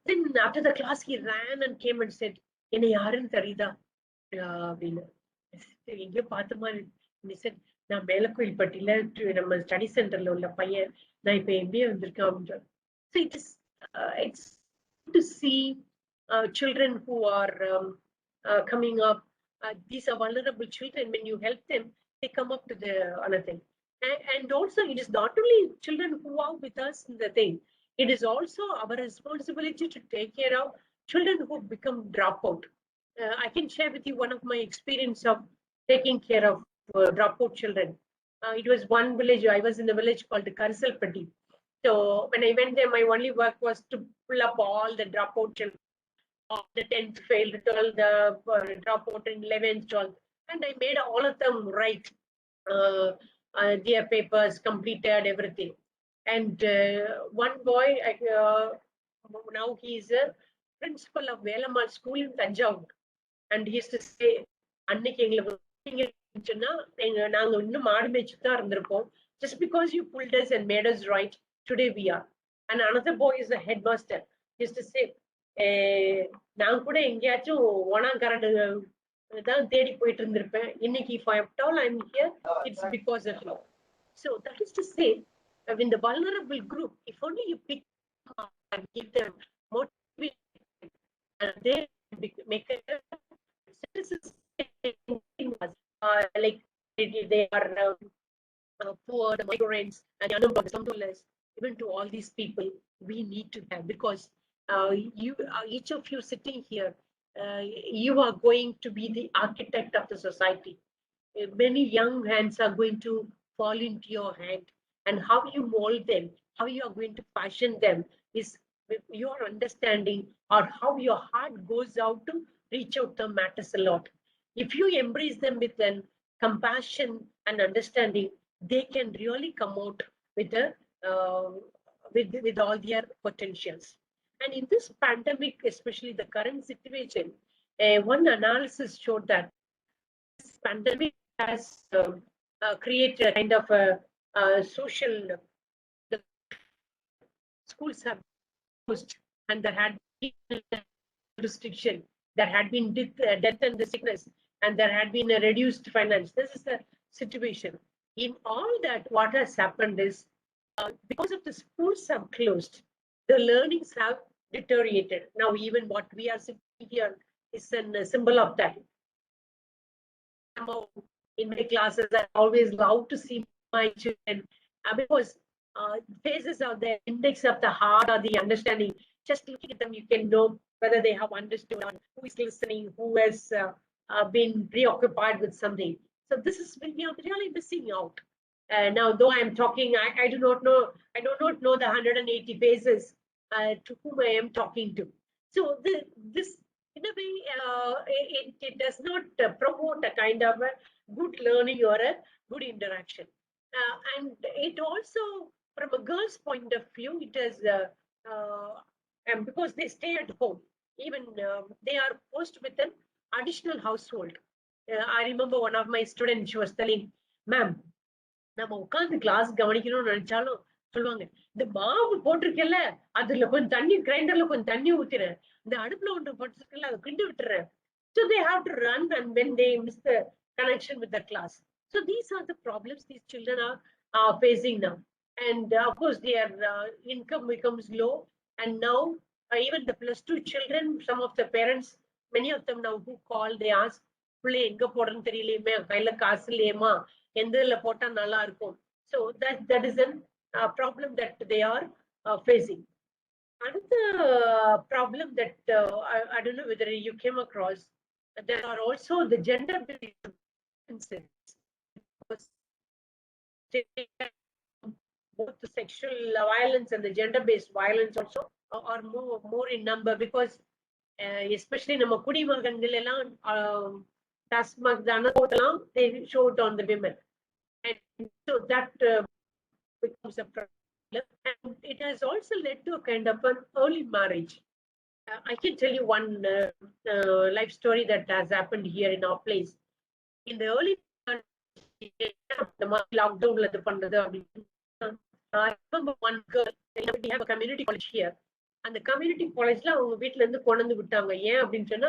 Then after the class, he ran and came and said, "Enna yarun therida?" அப்படின்னு எங்கேயோ பார்த்த மாதிரி said, நான் மேலக்கோயில்பட்டியில நம்ம study சென்டர்ல உள்ள பையன் நான் இப்ப எம்பிஏ வந்திருக்கேன் அப்படின்ற. So it's to see children who are coming up. These are vulnerable children. When you help them, they come up to the another thing. And also, it is not only children who are with us in the thing. It is also our responsibility to take care of children who become dropout. I can share with you one of my experience of taking care of dropout children. It was one village. I was in a village called Karsalpatti. So when I went there, my only work was to pull up all the dropout children, all the 10th failed, 12th dropout, and 11th, 12th, and I made all of them write their papers, completed everything. And one boy, now he is a principal of Velamal School in Tanjavur. And he used to say, அன்னைக்கு எங்களுக்கு நாங்க இன்னும் மாடு மேய்ச்சிட்டு தான் இருந்திருப்போம். Just because you pulled us and made us right, today we are. And another boy is a headmaster. He used to say, நான் கூட எங்கேயாச்சும் ஓனாங்கரடு தான் தேடி போயிட்டு இருந்திருப்பேன். இன்னைக்கு if I am told I'm here, it's because of you. So that is to say, in the vulnerable group, if only you pick up and give them motivation, and they make a like they are poor, the migrants, and the unemployed, even to all these people, we need to have, because each of you sitting here, you are going to be the architect of the society. Many young hands are going to fall into your hand, and how you mold them, how you are going to fashion them is your understanding, or how your heart goes out to reach out them matters a lot. If you embrace them with an compassion and understanding, they can really come out with with all their potentials. And in this pandemic, especially the current situation, one analysis showed that this pandemic has created a kind of a social. The schools have closed, and there had been restriction. There had been death and the sickness, and there had been a reduced finance. This is the situation. In all that, what has happened is because of the schools have closed, the learnings have deteriorated. Now, even what we are sitting here is a symbol of that. In my classes, I always love to see my children because faces of the index of the heart or the understanding. Just looking at them, you can know whether they have understood, or who is listening, who has been preoccupied with something. So this is when we are really missing out. Now, though I am talking, I do not know, I do not know the 180 faces to whom I am talking to. So this, in a way, it does not promote a kind of a good learning or a good interaction. And it also, from a girl's point of view, it is, and because they stay at home, even they are forced with an additional household. I remember one of my students, she was telling, ma'am, நம்ம உட்கார்ந்து class கவனிக்கணும்னு நினைச்சாலும் சொல்லுவாங்க, இந்த மாவு போட்டிருக்கல, அதுல கொஞ்சம் தண்ணி, கிரைண்டர்ல கொஞ்சம் தண்ணி ஊத்தினேன், இந்த அடுப்புல ஒன்று போட்டிருக்கல, அதை கிண்டு விட்டுறேன். So they have to run, and when they miss the connection with the class. So these are the problems these children are facing now. And of course, their income becomes low. And now, even the +2 children, some of the parents, many of them now who call, they ask, பிள்ளை எங்க போடுறேன்னு தெரியலையுமே, கையில காசு இல்லையேமா, எந்தல போட்டா நல்லா இருக்கும். So that is a problem that they are facing. Another problem that I don't know whether you came across, there are also the gender differences. Both the sexual violence and the gender-based violence also are more in number, because especially நம்ம குடிமகன்கள் எல்லாம் டாஸ்மாக் தான போதெல்லாம் they showed on the women. And so that becomes a problem. And it has also led to a kind of an early marriage. I can tell you one life story that has happened here in our place. In the early lockdown, I remember one girl, we have a community college here. அந்த community காலேஜ்ல அவங்க வீட்டுல இருந்து கொண்டு வந்து விட்டாங்க. ஏன் அப்படின்னு சொன்னா,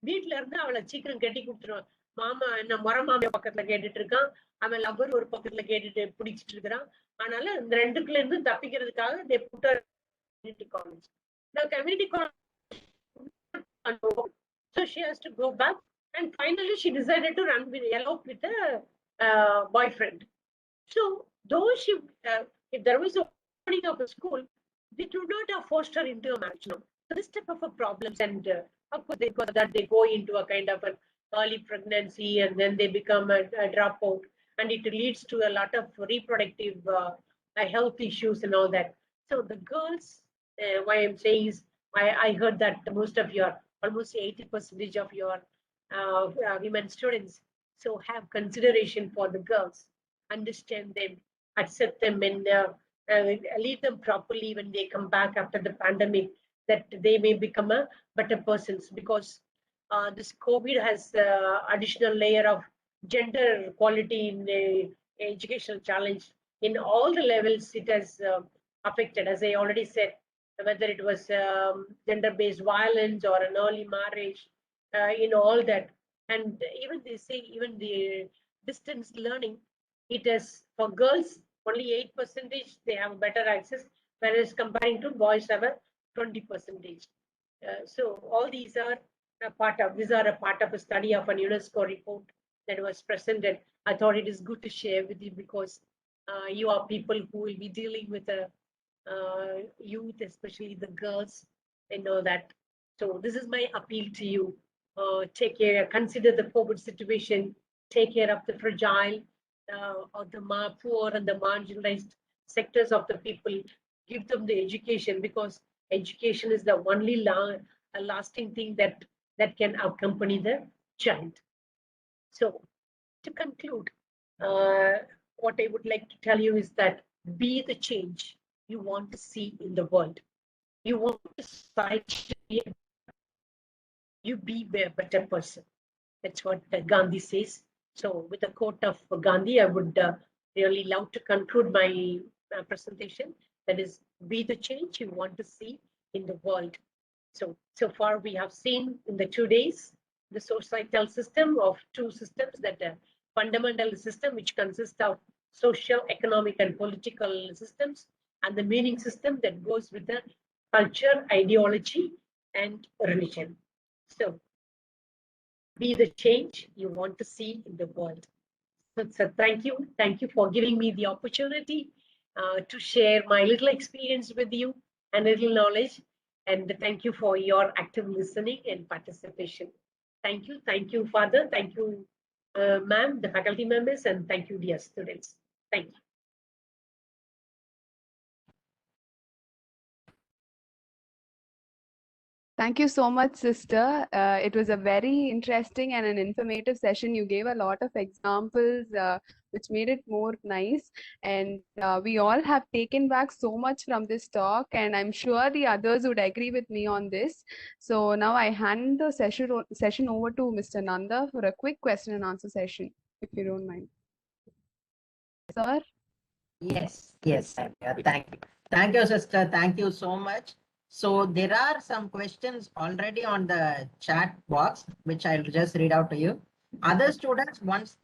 வீட்டுல இருந்து அவளை சீக்கிரம் கட்டி கொடுத்துருவான். மாமா என்ன முறை மாமியா பக்கத்துல கேட்டுட்டு இருக்கான், அவன் லவர் ஒரு பக்கத்துல கேட்டுட்டு பிடிச்சிட்டு இருக்கிறான். அதனால இந்த ரெண்டுக்குள்ள இருந்து தப்பிக்கிறதுக்காக they put her in community college. The community college, so she has to go back, and finally she decided to elope with a boyfriend. So though she, if there was a opening of a school, they do not have forced her into a marriage now. So this type of problems, and of course, because of that, they go into a kind of an early pregnancy, and then they become a dropout, and it leads to a lot of reproductive health issues and all that. So the girls, why I'm saying is, I heard that most of your, almost 80% of your women students, so have consideration for the girls, understand them, accept them, and lead them properly when they come back after the pandemic, that they may become a better persons. Because this COVID has additional layer of gender equality in educational challenge. In all the levels, it has affected, as I already said, whether it was gender-based violence or an early marriage, in all that. And even they say, even the distance learning, it is for girls, only 8% they have better access, whereas comparing to boys have a 20%. So all these are a part of a study of an UNESCO report that was presented. I thought it is good to share with you, because you are people who will be dealing with the youth, especially the girls, and all that. So this is my appeal to you. Take care, consider the COVID situation, take care of the fragile, of the poor and the marginalized sectors of the people. Give them the education, because education is the only lasting thing that can accompany the child. So to conclude, what I would like to tell you is that be the change you want to see in the world. You want society, you be a better person. That's what Gandhi says. So with the quote of Gandhi, I would really love to conclude my presentation. That is, be the change you want to see in the world. So far we have seen in the 2 days, the societal system of 2 systems, that fundamental system, which consists of social, economic, and political systems, and the meaning system that goes with the culture, ideology, and religion. So be the change you want to see in the world. So thank you for giving me the opportunity to share my little experience with you and little knowledge. And thank you for your active listening and participation. Thank you, Father. Thank you, ma'am, the faculty members, and thank you, dear students. Thank you. Thank you so much, sister. It was a very interesting and an informative session. You gave a lot of examples, which made it more nice. And we all have taken back so much from this talk, and I'm sure the others would agree with me on this. So now I hand the session over to Mr. Nanda for a quick question and answer session, if you don't mind. Sir? Yes, thank you. Thank you, sister. Thank you so much. So there are some questions already on the chat box, which I'll just read out to you. Other students, once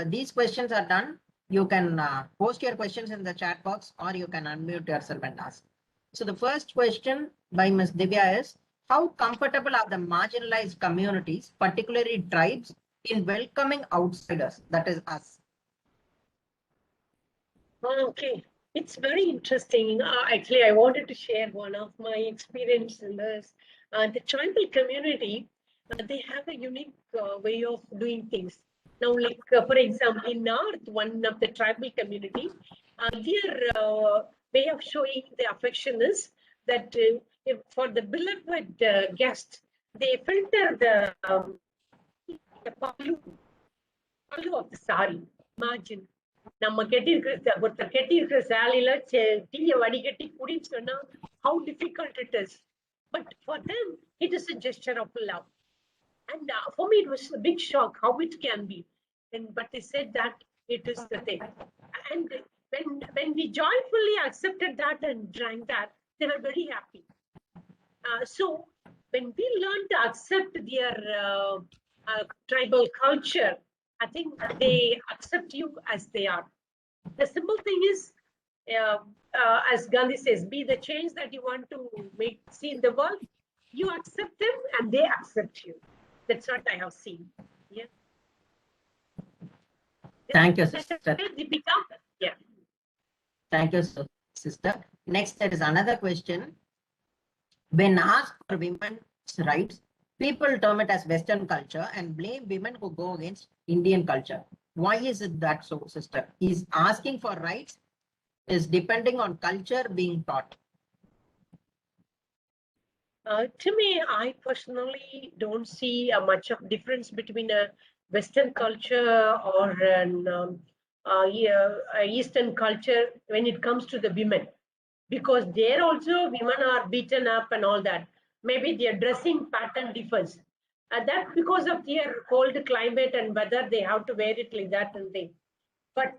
these questions are done, you can post your questions in the chat box, or you can unmute yourself and ask. So the first question by Ms. Divya is, how comfortable are the marginalized communities, particularly tribes, in welcoming outsiders, that is us? Okay, it's very interesting. Actually, I wanted to share one of my experience in this. The tribal community, they have a unique way of doing things. Now, like for example, in North, one of the tribal community, their way of showing the affection is that if for the beloved guest, they filter the pallu of the sari. Imagine. நம்ம கெட்டியிருக்கிற ஒருத்தர் கெட்டியிருக்கிற சாலில டீயை வடிகட்டி குடின்னு சொன்னா how difficult it is, but for them it is a gesture of love. And for me it was a big shock how it can be, but they said that it is the thing. And when we joyfully accepted that and drank that, they were very happy. So when we learn to accept their tribal culture, I think they accept you as they are. The simple thing is, as Gandhi says, be the change that you want to see in the world. You accept them and they accept you. That's what I have seen. Yeah. Thank you, sister. They become, yeah. Thank you, sister. Next, there is another question. When asked for women's rights, people term it as Western culture and blame women who go against Indian culture. Why is it that so, sister? Is asking for rights is depending on culture being taught? To me, I personally don't see much of difference between a Western culture or an Eastern culture when it comes to the women, because there also women are beaten up and all that. Maybe their dressing pattern differs. That because of their cold climate and whether they have to wear it like that and thing. But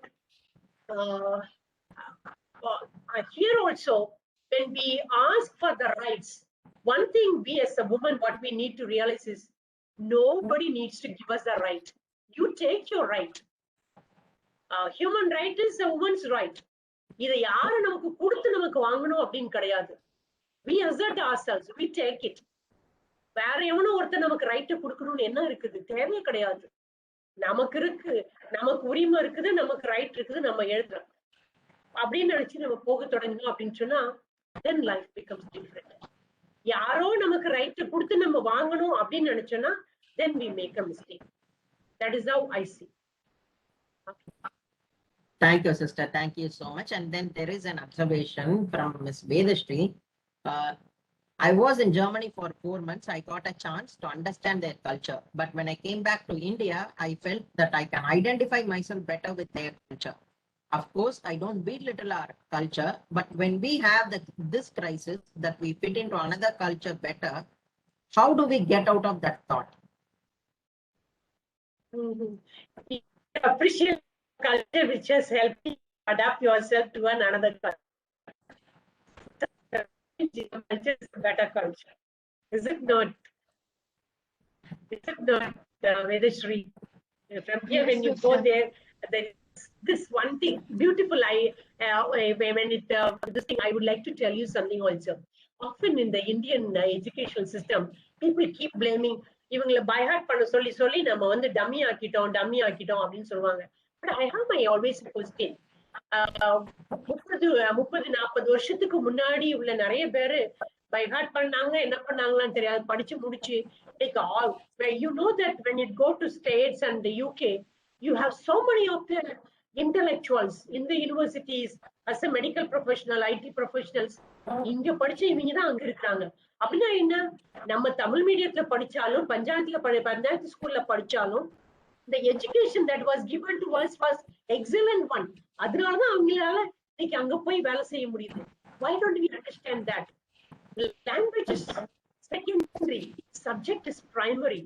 here also, when we ask for the rights, one thing we as a woman, what we need to realize is nobody needs to give us the right. You take your right. Human right is a woman's right. இதை யாரு நமக்கு கொடுத்து நமக்கு வாங்கணும் அப்படின்னு கிடையாது. We assert ourselves, we take it. வேற எவனும் ஒருத்தர் நமக்கு ரைட்டு கொடுக்கணும்னு என்ன இருக்குது? தேவையே கிடையாது. நமக்கு இருக்கு, நமக்கு உரிமை இருக்குது, நமக்கு ரைட் இருக்குது, நம்ம எழுதுறோம் அப்படின்னு நினைச்சு நம்ம போக தொடங்கணும் அப்படின்னு சொன்னா then life becomes different. யாரோ நமக்கு ரைட் கொடுத்து நம்ம வாங்கணும் அப்படின்னு நினைச்சோம்னா then we make a mistake. That is how I see. Thank you, sister. Thank you so much. And then there is an observation from Ms. Vedashri. I was in Germany for 4 months. I got a chance to understand their culture. But when I came back to India, I felt that I can identify myself better with their culture. Of course, I don't belittle our culture, but when we have this crisis that we fit into another culture better, how do we get out of that thought? Appreciate culture which has helped you adapt yourself to another culture. Culture is a better culture. Is it not? Is it not, Vedashri? From here, when you go there is this one thing beautiful. This thing, I would like to tell you something also. Often in the Indian educational system, people keep blaming இவங்களை by heart பண்ண சொல்லி நம்ம வந்து dummy ஆக்கிட்டோம் அப்படின்னு சொல்லுவாங்க. But I have my always question. 30-40 வருஷத்துக்கு முன்னாடி உள்ள நிறைய பேரு பைஹார்ட் பண்ணாங்க, என்ன பண்ணாங்களான்னு தெரியாது, படிச்சு முடிச்சு you know that when you go to States and the UK, you have so many of the intellectuals in the universities as a medical professional, IT professionals, இங்க படிச்ச இவங்க தான் அங்க இருக்கிறாங்க. அப்படின்னா என்ன, நம்ம தமிழ் மீடியத்துல படிச்சாலும் பஞ்சாயத்து ஸ்கூல்ல படிச்சாலும் the education that was given to us was excellent one. அதனாலதான் அவங்களால இன்னைக்கு அங்க போய் வேலை செய்ய முடியுது. Why don't we understand that? Language is secondary, subject is primary.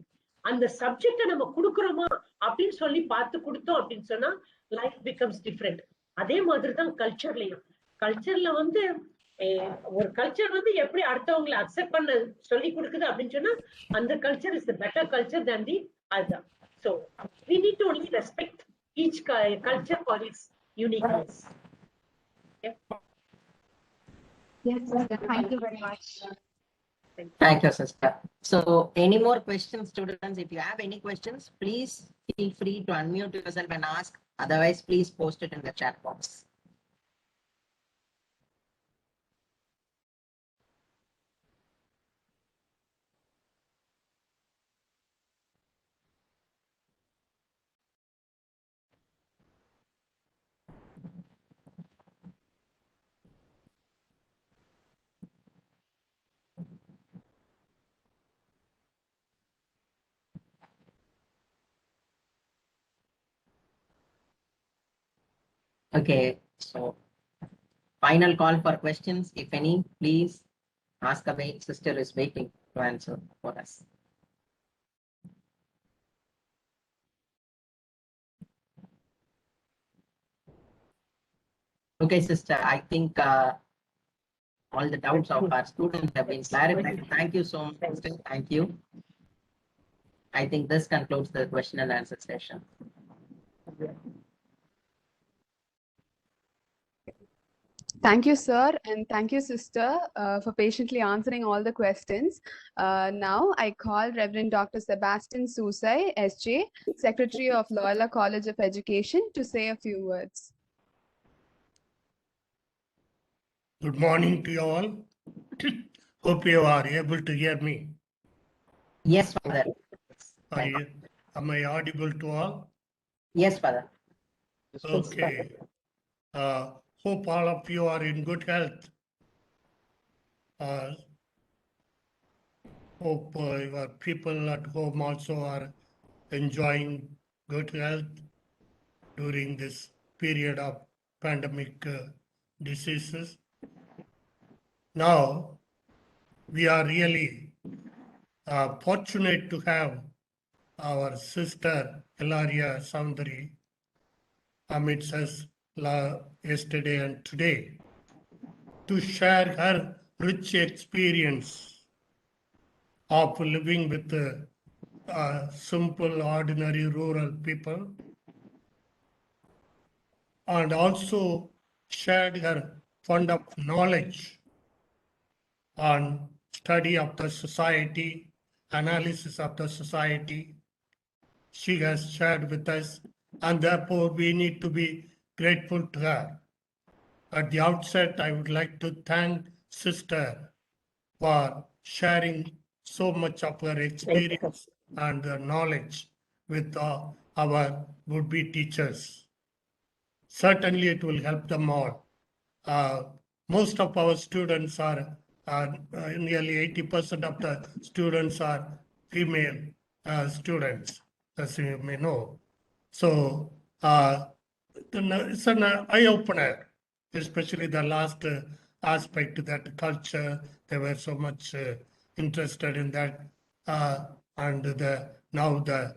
அந்த சப்ஜெக்ட நம்ம கொடுக்குறோமா அப்படின்னு சொல்லி பார்த்து கொடுத்தோம் அப்படின்னு சொன்னா லைஃப் பிகம்ஸ் டிஃப்ரெண்ட். அதே மாதிரிதான் கல்ச்சர்லயும். கல்ச்சர்ல வந்து ஒரு கல்ச்சர் வந்து எப்படி அடுத்தவங்களை அக்செப்ட் பண்ண சொல்லி கொடுக்குது அப்படின்னு சொன்னா அந்த culture is the better culture than the other. So we need to only respect each culture for its uniqueness. Okay? Yes, sister. Thank you very much. Thank you, sister. So, any more questions, students? If you have any questions, please feel free to unmute yourself and ask. Otherwise, please post it in the chat box. Okay, so final call for questions. If any, please ask away. Sister is waiting to answer for us. Okay, sister, I think all the doubts of our students have been clarified. Thank you so much, sister. Thank you. I think this concludes the question and answer session. Thank you, sir, and thank you, sister, for patiently answering all the questions. Now, I call Reverend Dr. Sebastian Susai, SJ, Secretary of Loyola College of Education, to say a few words. Good morning to you all. Hope you are able to hear me. Yes, Father. Am I audible to all? Yes, Father. Okay. Hope all of you are in good health. Hope your people at home also are enjoying good health during this period of pandemic diseases. Now, we are really fortunate to have our sister Hilaria Soundari amidst us yesterday and today to share her rich experience of living with simple, ordinary rural people, and also shared her fund of knowledge on study of the society, analysis of the society. She has shared with us, and therefore we need to be grateful to her. At the outset, I would like to thank Sister for sharing so much of her experience and her knowledge with our would-be teachers. Certainly, it will help them all. Most of our students are nearly 80% of the students are female students, as you may know. So it's an eye-opener, especially the last aspect, that culture. They were so much interested in that, and now the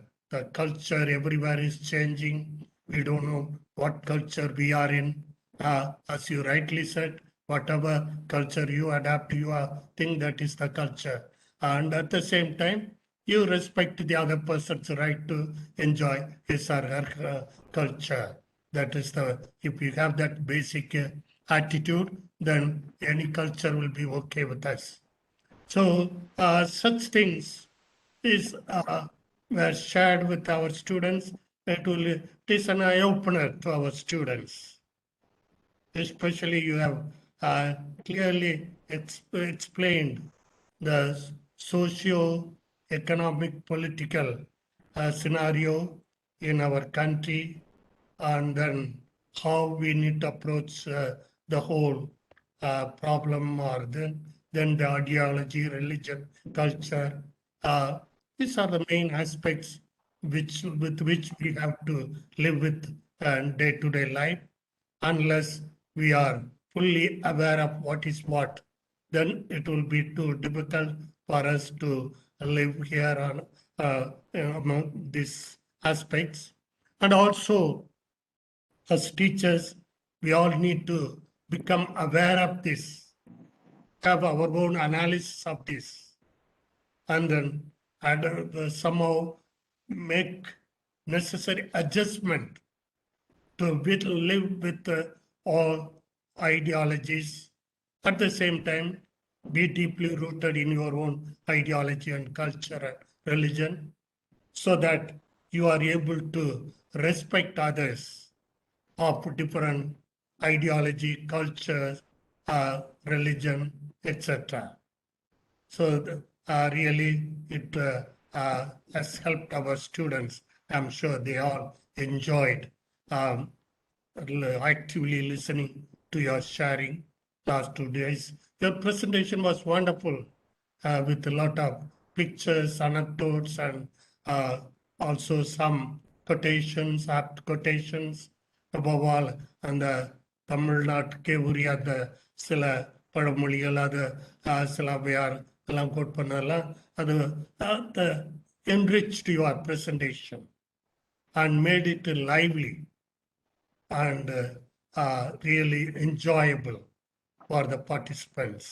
culture everywhere is changing. We don't know what culture we are in. As you rightly said, whatever culture you adapt, you think that is the culture, and at the same time, you respect the other person's right to enjoy his or her culture. That is if you have that basic attitude, then any culture will be okay with us. So such things were shared with our students. It is an eye-opener to our students. Especially you have clearly explained the socio-economic political scenario in our country, and then how we need to approach the whole problem, or then the ideology, religion, culture. These are the main aspects with which we have to live with day-to-day life. Unless we are fully aware of what is what, then it will be too difficult for us to live here on among these aspects. And also, as teachers, we all need to become aware of this, have our own analysis of this, and then somehow make necessary adjustment to live with all ideologies. At the same time, be deeply rooted in your own ideology and culture and religion, so that you are able to respect others of different ideology, culture, religion, etc. So really, it has helped our students. I'm sure they all enjoyed um, actively listening to your sharing last 2 days. Your presentation was wonderful with a lot of pictures, anecdotes, and uh, also some quotations, apt quotations above all. And தமிழ்நாட்டுக்கே உரிய அந்த சில பழமொழிகள், அது சில அவையார் எல்லாம் code பண்ணலாம். அது enriched your presentation and made it lively and really enjoyable for the participants.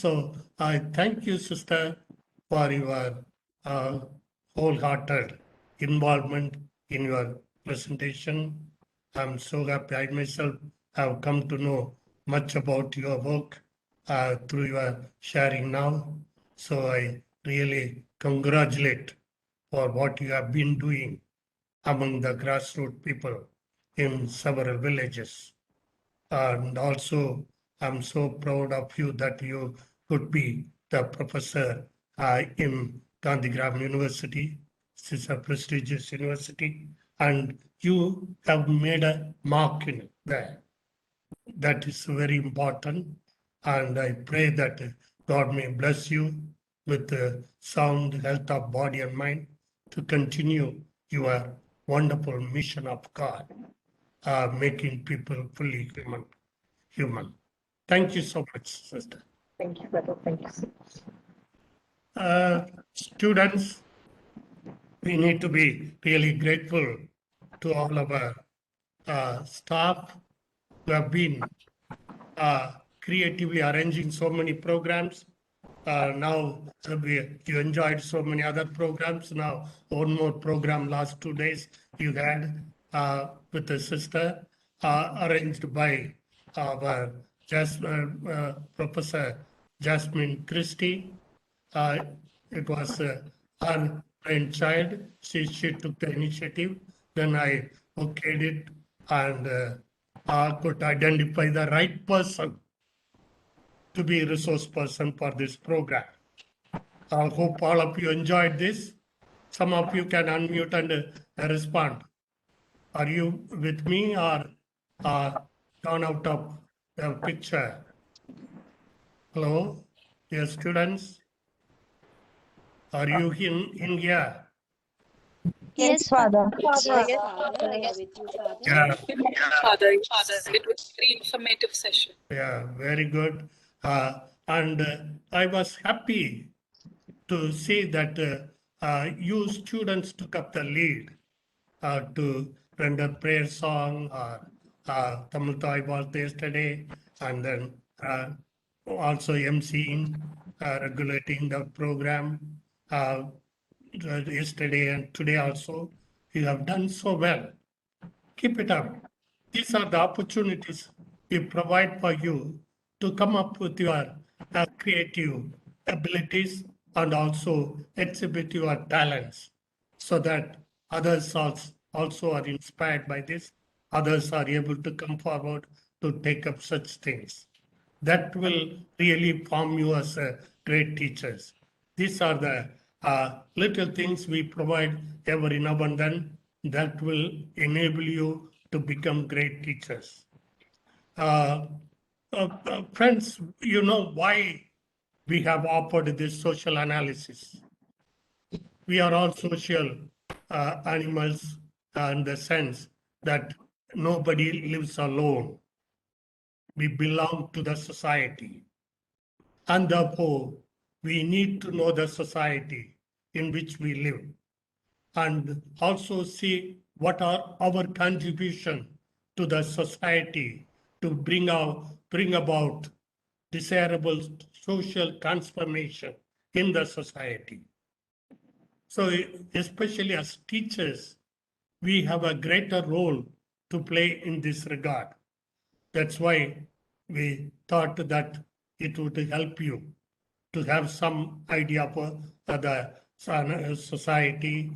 So I thank you, sister, for your wholehearted involvement in your presentation. I'm so happy. I myself have come to know much about your work through your sharing now. So I really congratulate for what you have been doing among the grassroots people in several villages. And also, I'm so proud of you that you could be the professor in Gandhigram University. This is a prestigious university, and you have made a mark in there. That is very important, and I pray that God may bless you with the sound health of body and mind to continue your wonderful mission of God, making people fully human. Thank you so much, sister. Thank you, brother. Thank you so much. Students, we need to be really grateful to all of our staff who have been creatively arranging so many programs. Now you enjoyed so many other programs. Now one more program last 2 days you had with the sister, arranged by our Professor Jasmine Christie. It was her brainchild. She took the initiative. Then I okayed it and could identify the right person to be a resource person for this program. I hope all of you enjoyed this. Some of you can unmute and respond. Are you with me or gone out of the picture? Hello, dear students. Are you in here? Yes, Father. Yeah. Father, it was a very informative session. Yeah, very good. And I was happy to see that you students took up the lead to render prayer song or Tamil Thai was yesterday, and then also emceeing, regulating the program yesterday and today also. You have done so well. Keep it up. These are the opportunities we provide for you to come up with your creative abilities and also exhibit your talents, so that others also are inspired by this. Others are able to come forward to take up such things. That will really form you as great teachers. These are the little things we provide every now and then that will enable you to become great teachers. Friends, you know why we have offered this social analysis. We are all social animals in the sense that nobody lives alone. We belong to the society. And therefore, we need to know the society in which we live and also see what are our contribution to the society to bring about desirable social transformation in the society. So especially as teachers, we have a greater role to play in this regard. That's why we thought that it would help you to have some idea of the society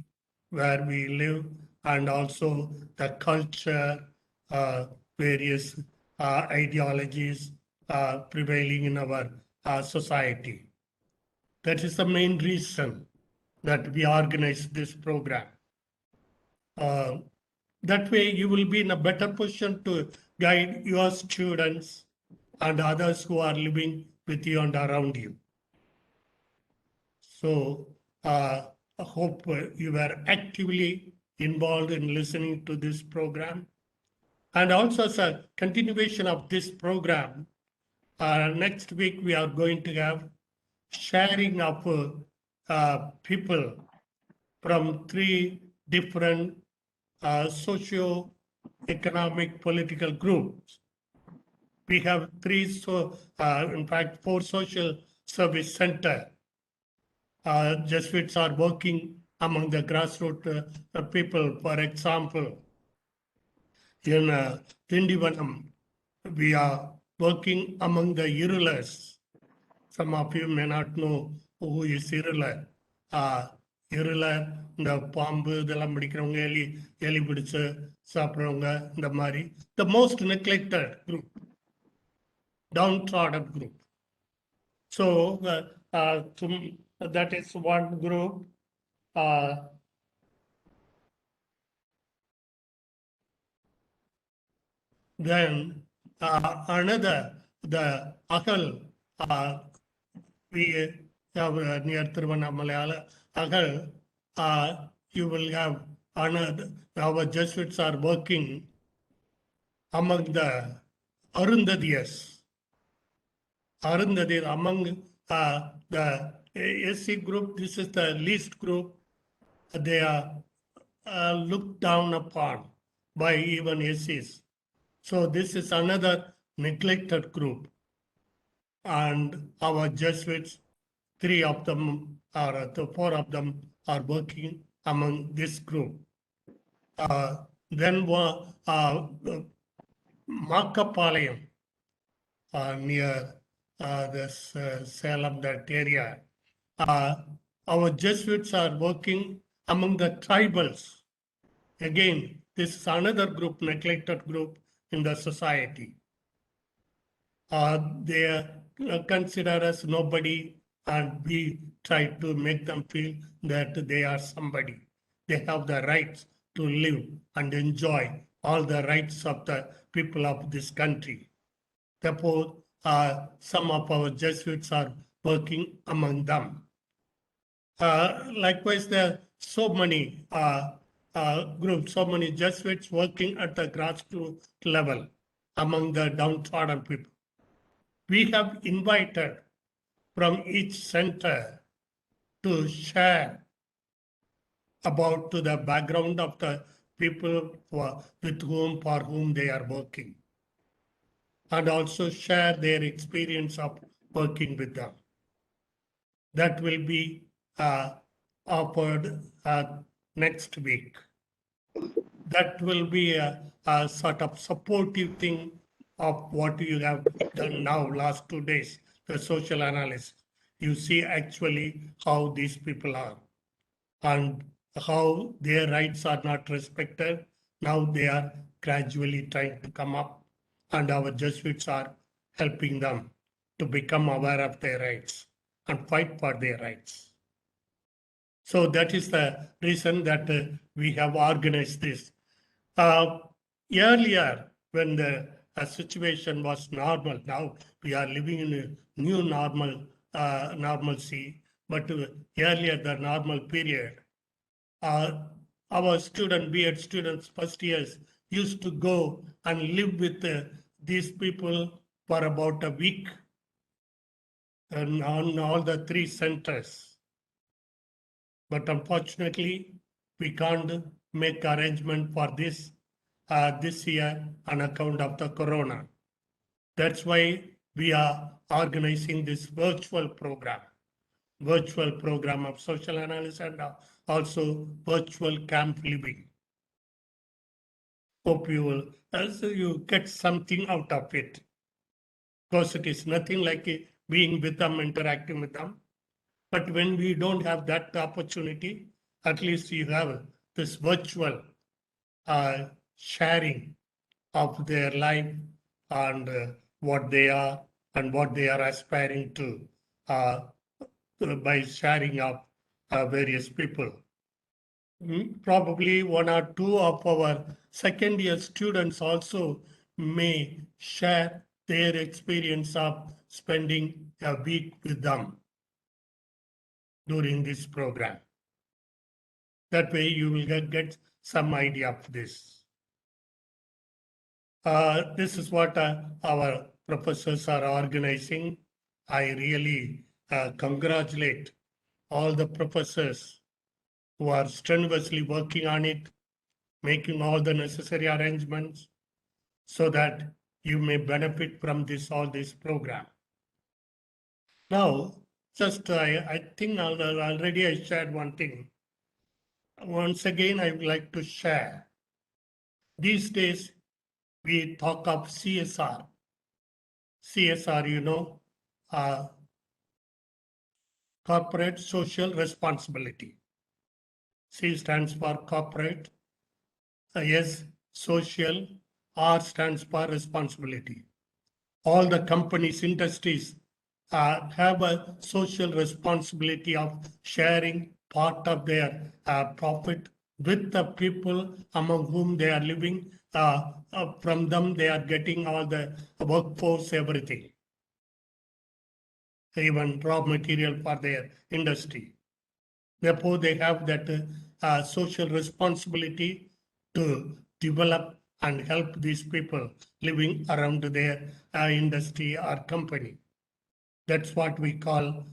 where we live and also the culture, various ideologies prevailing in our society. That is the main reason that we organized this program. That way you will be in a better position to guide your students and others who are living with you and around you. So I hope you were actively involved in listening to this program. And also as a continuation of this program, next week we are going to have sharing of people from 3 different socio-economic political groups. We have 3, in fact, 4 social service centers. Jesuits are working among the grassroots people. For example, in Tindivanam, we are working among the Irulers. Some of you may not know who is Irular. Irular இந்த பாம்பு இதெல்லாம் பிடிக்கிறவங்க எலி பிடிச்சு சாப்பிட்றவங்க இந்த மாதிரி the most neglected group downtrodden group. So that is one group. Then another, the Agal, we have near Tiruvannamalai, Agal, you will have another, our Jesuits are working among the Arundhadiyas. Arundhadir among the SC group, this is the least group. They are looked down upon by even SCs. So this is another neglected group. And our Jesuits, 3 of them or 4 of them are working among this group. Then Makapalayam, near this Salem, that area. Our Jesuits are working among the tribals. Again, this is another group, neglected group in the society. They consider us nobody, and we try to make them feel that they are somebody. They have the rights to live and enjoy all the rights of the people of this country. Therefore, some of our Jesuits are working among them. Likewise, there are so many groups, so many Jesuits working at the grassroots level among the downtrodden people. We have invited from each center to share about the background of the people for whom they are working, and also share their experience of working with them. That will be offered next week. That will be a sort of supportive thing of what you have done now, last 2 days, the social analysis. You see actually how these people are and how their rights are not respected. Now they are gradually trying to come up, and our Jesuits are helping them to become aware of their rights and fight for their rights. So that is the reason that we have organized this. Uh, Earlier, when the situation was normal, now we are living in a new normalcy. But earlier, the normal period, uh, our B.Ed students, first years, used to go and live with these people for about a week and on all the three centers. But unfortunately, we can't make arrangement for this year on account of the corona. That's why we are organizing this virtual program of social analysis and also virtual camp living. Hope you will also you get something out of it. Because it is nothing like being with them, interacting with them. But when we don't have that opportunity, at least you have this virtual sharing of their life and what they are and what they are aspiring to uh, by sharing of various people. Probably one or two of our second year students also may share their experience of spending a week with them during this program. That way you will get some idea of this. This is what our professors are organizing. I really congratulate all the professors who are strenuously working on it, making all the necessary arrangements so that you may benefit from all this program. Now, just I think already I shared one thing. Once again, I would like to share. These days, we talk of CSR. CSR, uh, corporate social responsibility. C stands for corporate, S social, R stands for responsibility. All the companies, industries have a social responsibility of sharing part of their profit with the people among whom they are living. From them, they are getting all the workforce, everything, even raw material for their industry. Therefore, they have that social responsibility to develop and help these people living around their industry or company. That's what we call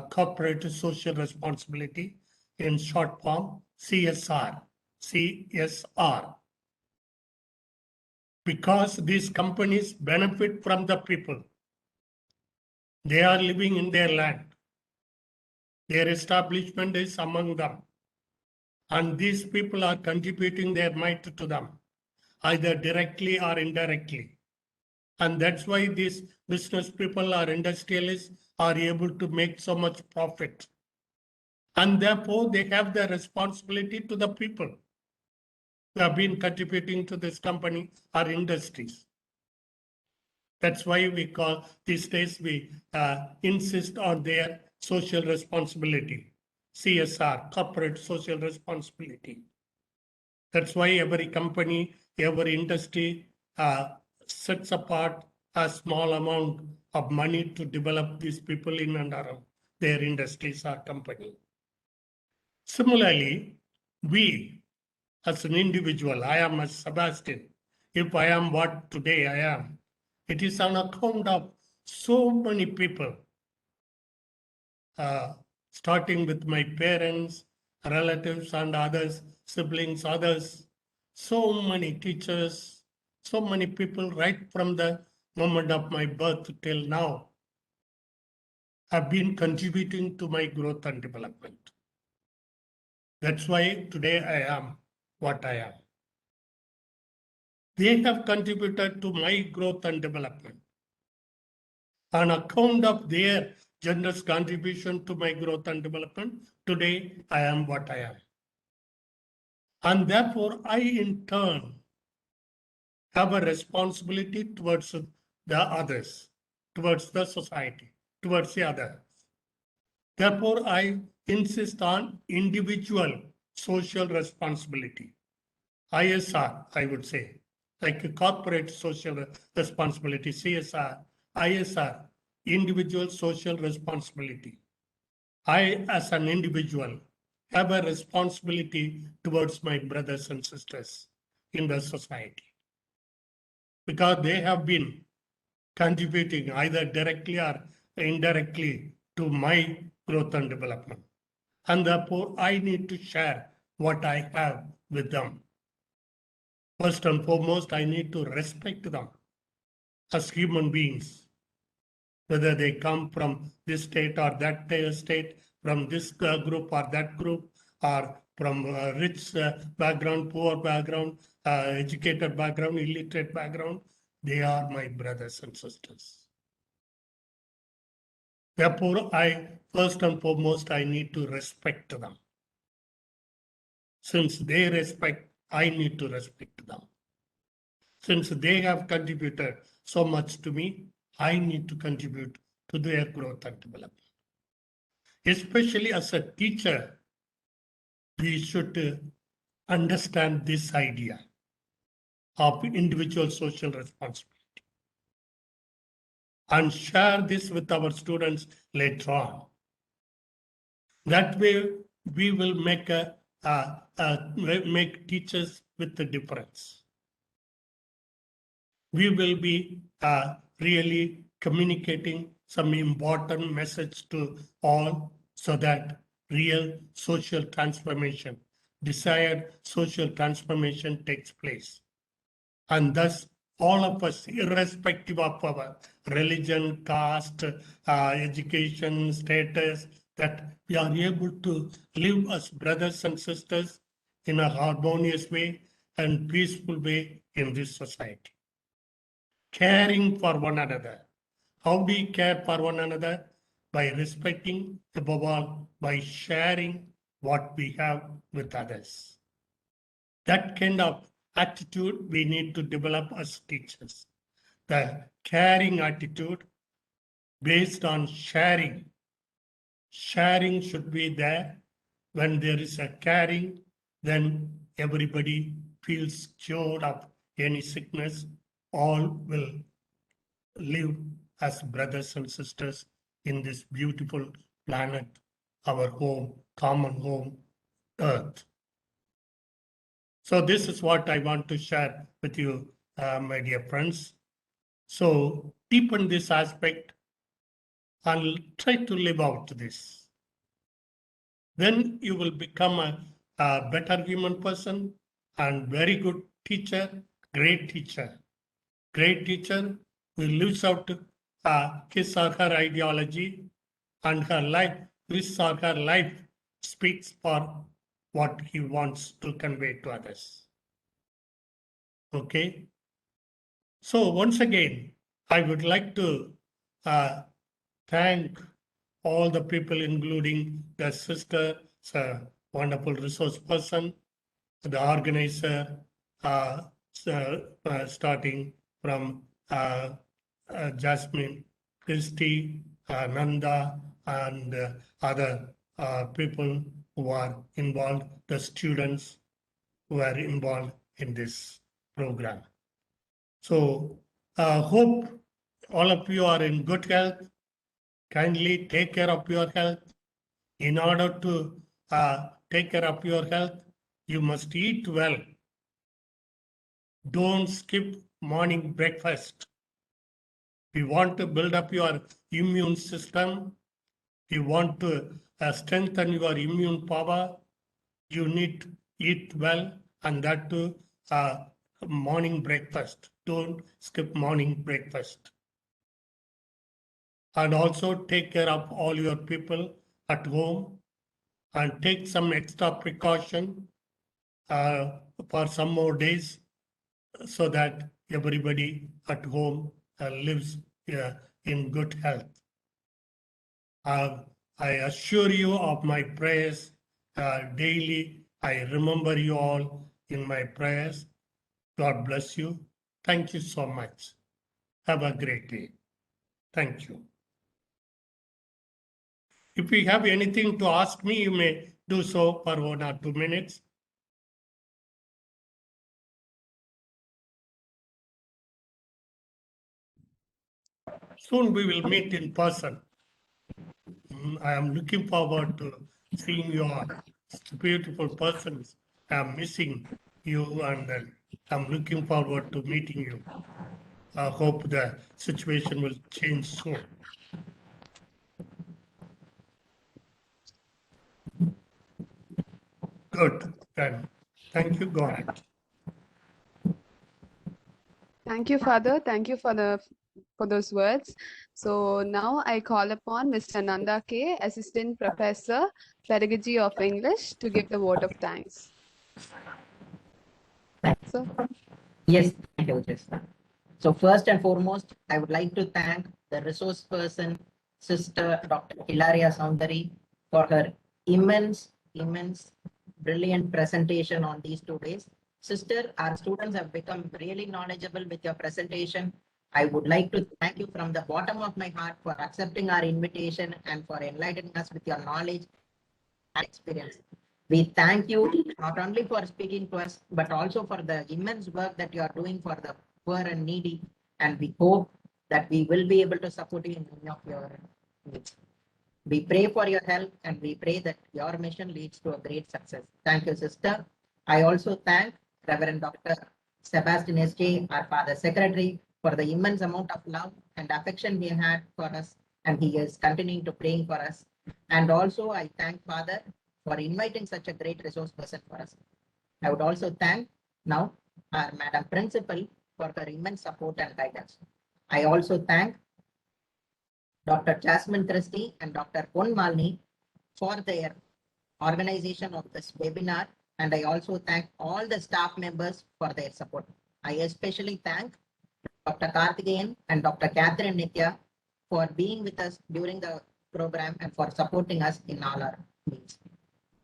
corporate social responsibility, in short form, CSR. CSR. Because these companies benefit from the people. They are living in their land. Their establishment is among them. And these people are contributing their might to them, either directly or indirectly. And that's why these business people or industrialists are able to make so much profit. And therefore, they have the responsibility to the people who have been contributing to this company or industries. That's why we call these days, we insist on their social responsibility, CSR, corporate social responsibility. That's why every company, every industry sets apart a small amount of money to develop these people in and around their industries or company. Similarly, we as an individual, I am as Sebastian. If I am what today I am, it is on account of so many people, starting with my parents, relatives, and others, siblings, others, so many teachers, so many people, right from the moment of my birth till now, have been contributing to my growth and development. That's why today I am what I am. They have contributed to my growth and development. On account of their generous contribution to my growth and development, today I am what I am. And therefore, I in turn have a responsibility towards the others, towards the society, towards the others. Therefore, I insist on individual social responsibility. ISR, I would say, like a corporate social responsibility, CSR, ISR, individual social responsibility. I, as an individual, have a responsibility towards my brothers and sisters in the society because they have been contributing either directly or indirectly to my growth and development. And therefore, I need to share what I have with them. First and foremost, I need to respect them as human beings, whether they come from this state or that state, from this group or that group, or from rich background, poor background, educated background, illiterate background. They are my brothers and sisters. Therefore, first and foremost, I need to respect them. Since they respect, I need to respect them. Since they have contributed so much to me, I need to contribute to their growth and development. Especially as a teacher, we should understand this idea of individual social responsibility and share this with our students later on. That way, we will make teachers with the difference. We will be really communicating some important message to all so that real social transformation, desired social transformation takes place. And thus, all of us, irrespective of our religion, caste, education, status, that we are able to live as brothers and sisters in a harmonious way and peaceful way in this society. Caring for one another. How do we care for one another? By respecting, above all, by sharing what we have with others. That kind of attitude we need to develop as teachers. The caring attitude based on sharing. Sharing should be there. When there is a caring, then everybody feels cured of any sickness. All will live as brothers and sisters in this beautiful planet, our home, common home, Earth. So this is what I want to share with you, my dear friends. So deepen this aspect and try to live out this. Then you will become a better human person and very good teacher, great teacher. Great teacher who lives out his or her ideology and her life, his or her life speaks for what he wants to convey to others. Okay. So once again, I would like to thank all the people, including the sister, a wonderful resource person, the organizer, starting from Jasmine, Christy, Nanda, and other people who are involved, the students who are involved in this program. So hope all of you are in good health. Kindly take care of your health. In order to take care of your health, you must eat well. Don't skip morning breakfast. If you want to build up your immune system, if you want to strengthen your immune power, you need to eat well, and that too morning breakfast. Don't skip morning breakfast. And also take care of all your people at home and take some extra precaution for some more days so that everybody at home lives in good health. I assure you of my prayers daily. I remember you all in my prayers. God bless you. Thank you so much. Have a great day. Thank you. If you have anything to ask me, you may do so for 1 or 2 minutes. Soon we will meet in person. I am looking forward to seeing you all. Beautiful persons. I am missing you and I'm looking forward to meeting you. I hope the situation will change soon. Good. Then thank you. Go ahead. Thank you, Father. Thank you for those words. So now I call upon Mr. Nanda K, Assistant Professor, Pedagogy of English, to give the vote of thanks. So, Yes, thank you, Jessica. So first and foremost, I would like to thank the resource person, Sister Dr. Hilaria Soundari, for her immense, brilliant presentation on these 2 days. Sister, our students have become really knowledgeable with your presentation. I would like to thank you from the bottom of my heart for accepting our invitation and for enlightening us with your knowledge and experience. We thank you not only for speaking to us, but also for the immense work that you are doing for the poor and needy. And we hope that we will be able to support you in many of your needs. We pray for your help and we pray that your mission leads to a great success. Thank you, sister. I also thank Reverend Dr. Sebastian S.J., our Father Secretary, for the immense amount of love and affection he had for us, and he is continuing to praying for us. And also, I thank Father for inviting such a great resource person for us. I would also thank now our Madam Principal for her immense support and guidance. I also thank Dr. Jasmine Christie and Dr. Pon Malni for their organization of this webinar. And I also thank all the staff members for their support. I especially thank Dr. Karthikeyan and Dr. Catherine Nitya for being with us during the program and for supporting us in all our needs.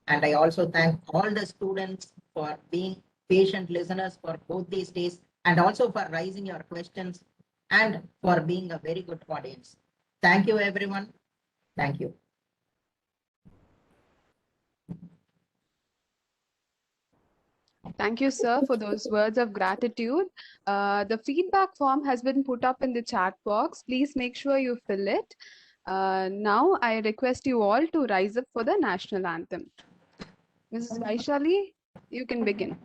And I also thank all the students for being patient listeners for both these days and also for raising your questions and for being a very good audience. Thank you, everyone. Thank you. thank you, sir, for those words of gratitude. The feedback form has been put up in the chat box. Please make sure you fill it. Now, I request you all to rise up for the national anthem. Mrs. Vaishali, you can begin.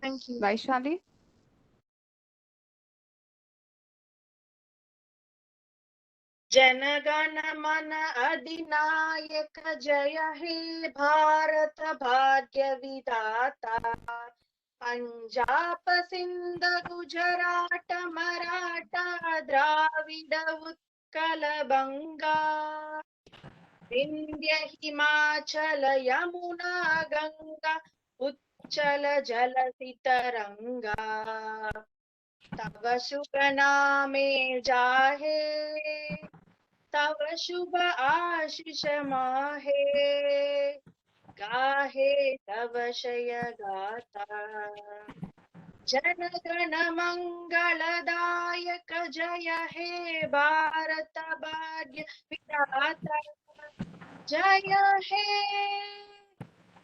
Thank you. Vaishali? जनगण मन अधिनायक जय हे भारत भाग्य विधाता पंजाब सिंध गुजरात मराठा द्राविड उत्कल बंगा विंध्य हिमाचल यमुना गंगा उच्चल जलधि तरंगा तव शुभ नामे जाहे तव शुभ आशीष माहे गाहे तव शय गाथा जन गण मंगलदायक जय हे भारत भाग्य विधाता जय हे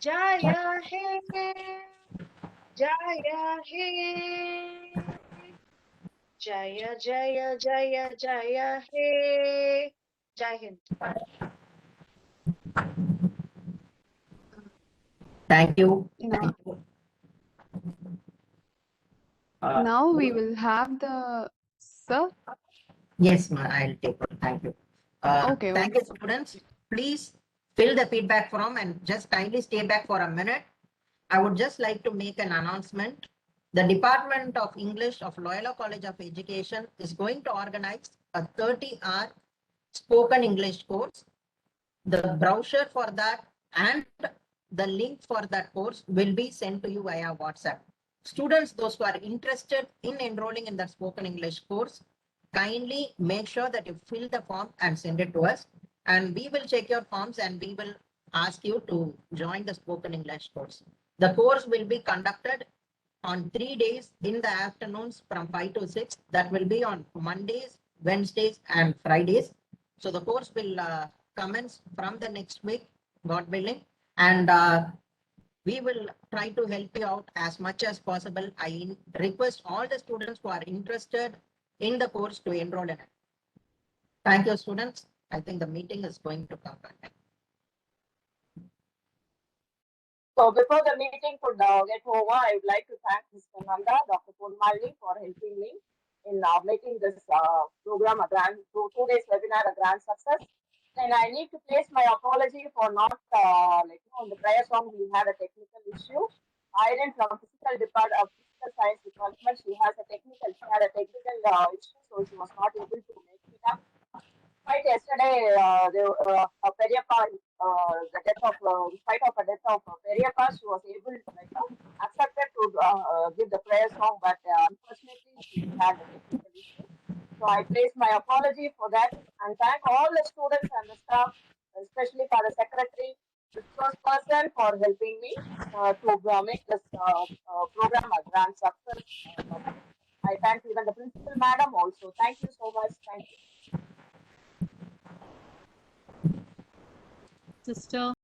जय हे जय हे जय जय जय जय हे जय Hind. Thank you. Now, Thank you. now we will have the sir. Yes, I'll take it. Thank you. Okay, Thank okay. you, students. Please fill the feedback form and just kindly stay back for a minute. I would just like to make an announcement. The Department of English of Loyola College of Education is going to organize a 30-hour spoken English course. The brochure for that and the link for that course will be sent to you via WhatsApp. Students, those who are interested in enrolling in the spoken English course, kindly make sure that you fill the form and send it to us. And we will check your forms and we will ask you to join the spoken English course. The course will be conducted on 3 days in the afternoons from 5 to 6. That will be on Mondays, Wednesdays, and Fridays. So the course will commence from the next week, God willing, and we will try to help you out as much as possible. I request all the students who are interested in the course to enroll in it. Thank you, students. I think the meeting is going to come back. So before the meeting could get over, I would like to thank Mr. Nanda, Dr. Purnamali for helping me in making this program a grand, two days webinar a grand success. And I need to place my apology for not, in the prayer song, we had a technical issue. Irene from physical science department, she had a technical issue, so she was not able to make it up. Right yesterday, Periappa, the death of, in spite of the death of Periappa, she was able to, accepted to give the prayer song, but unfortunately she had a technical issue. So I place my apology for that and thank all the students and the staff, especially for the secretary, resource person for helping me to make this program a grand success. I thank even the principal madam also. Thank you so much. Thank you. Sister.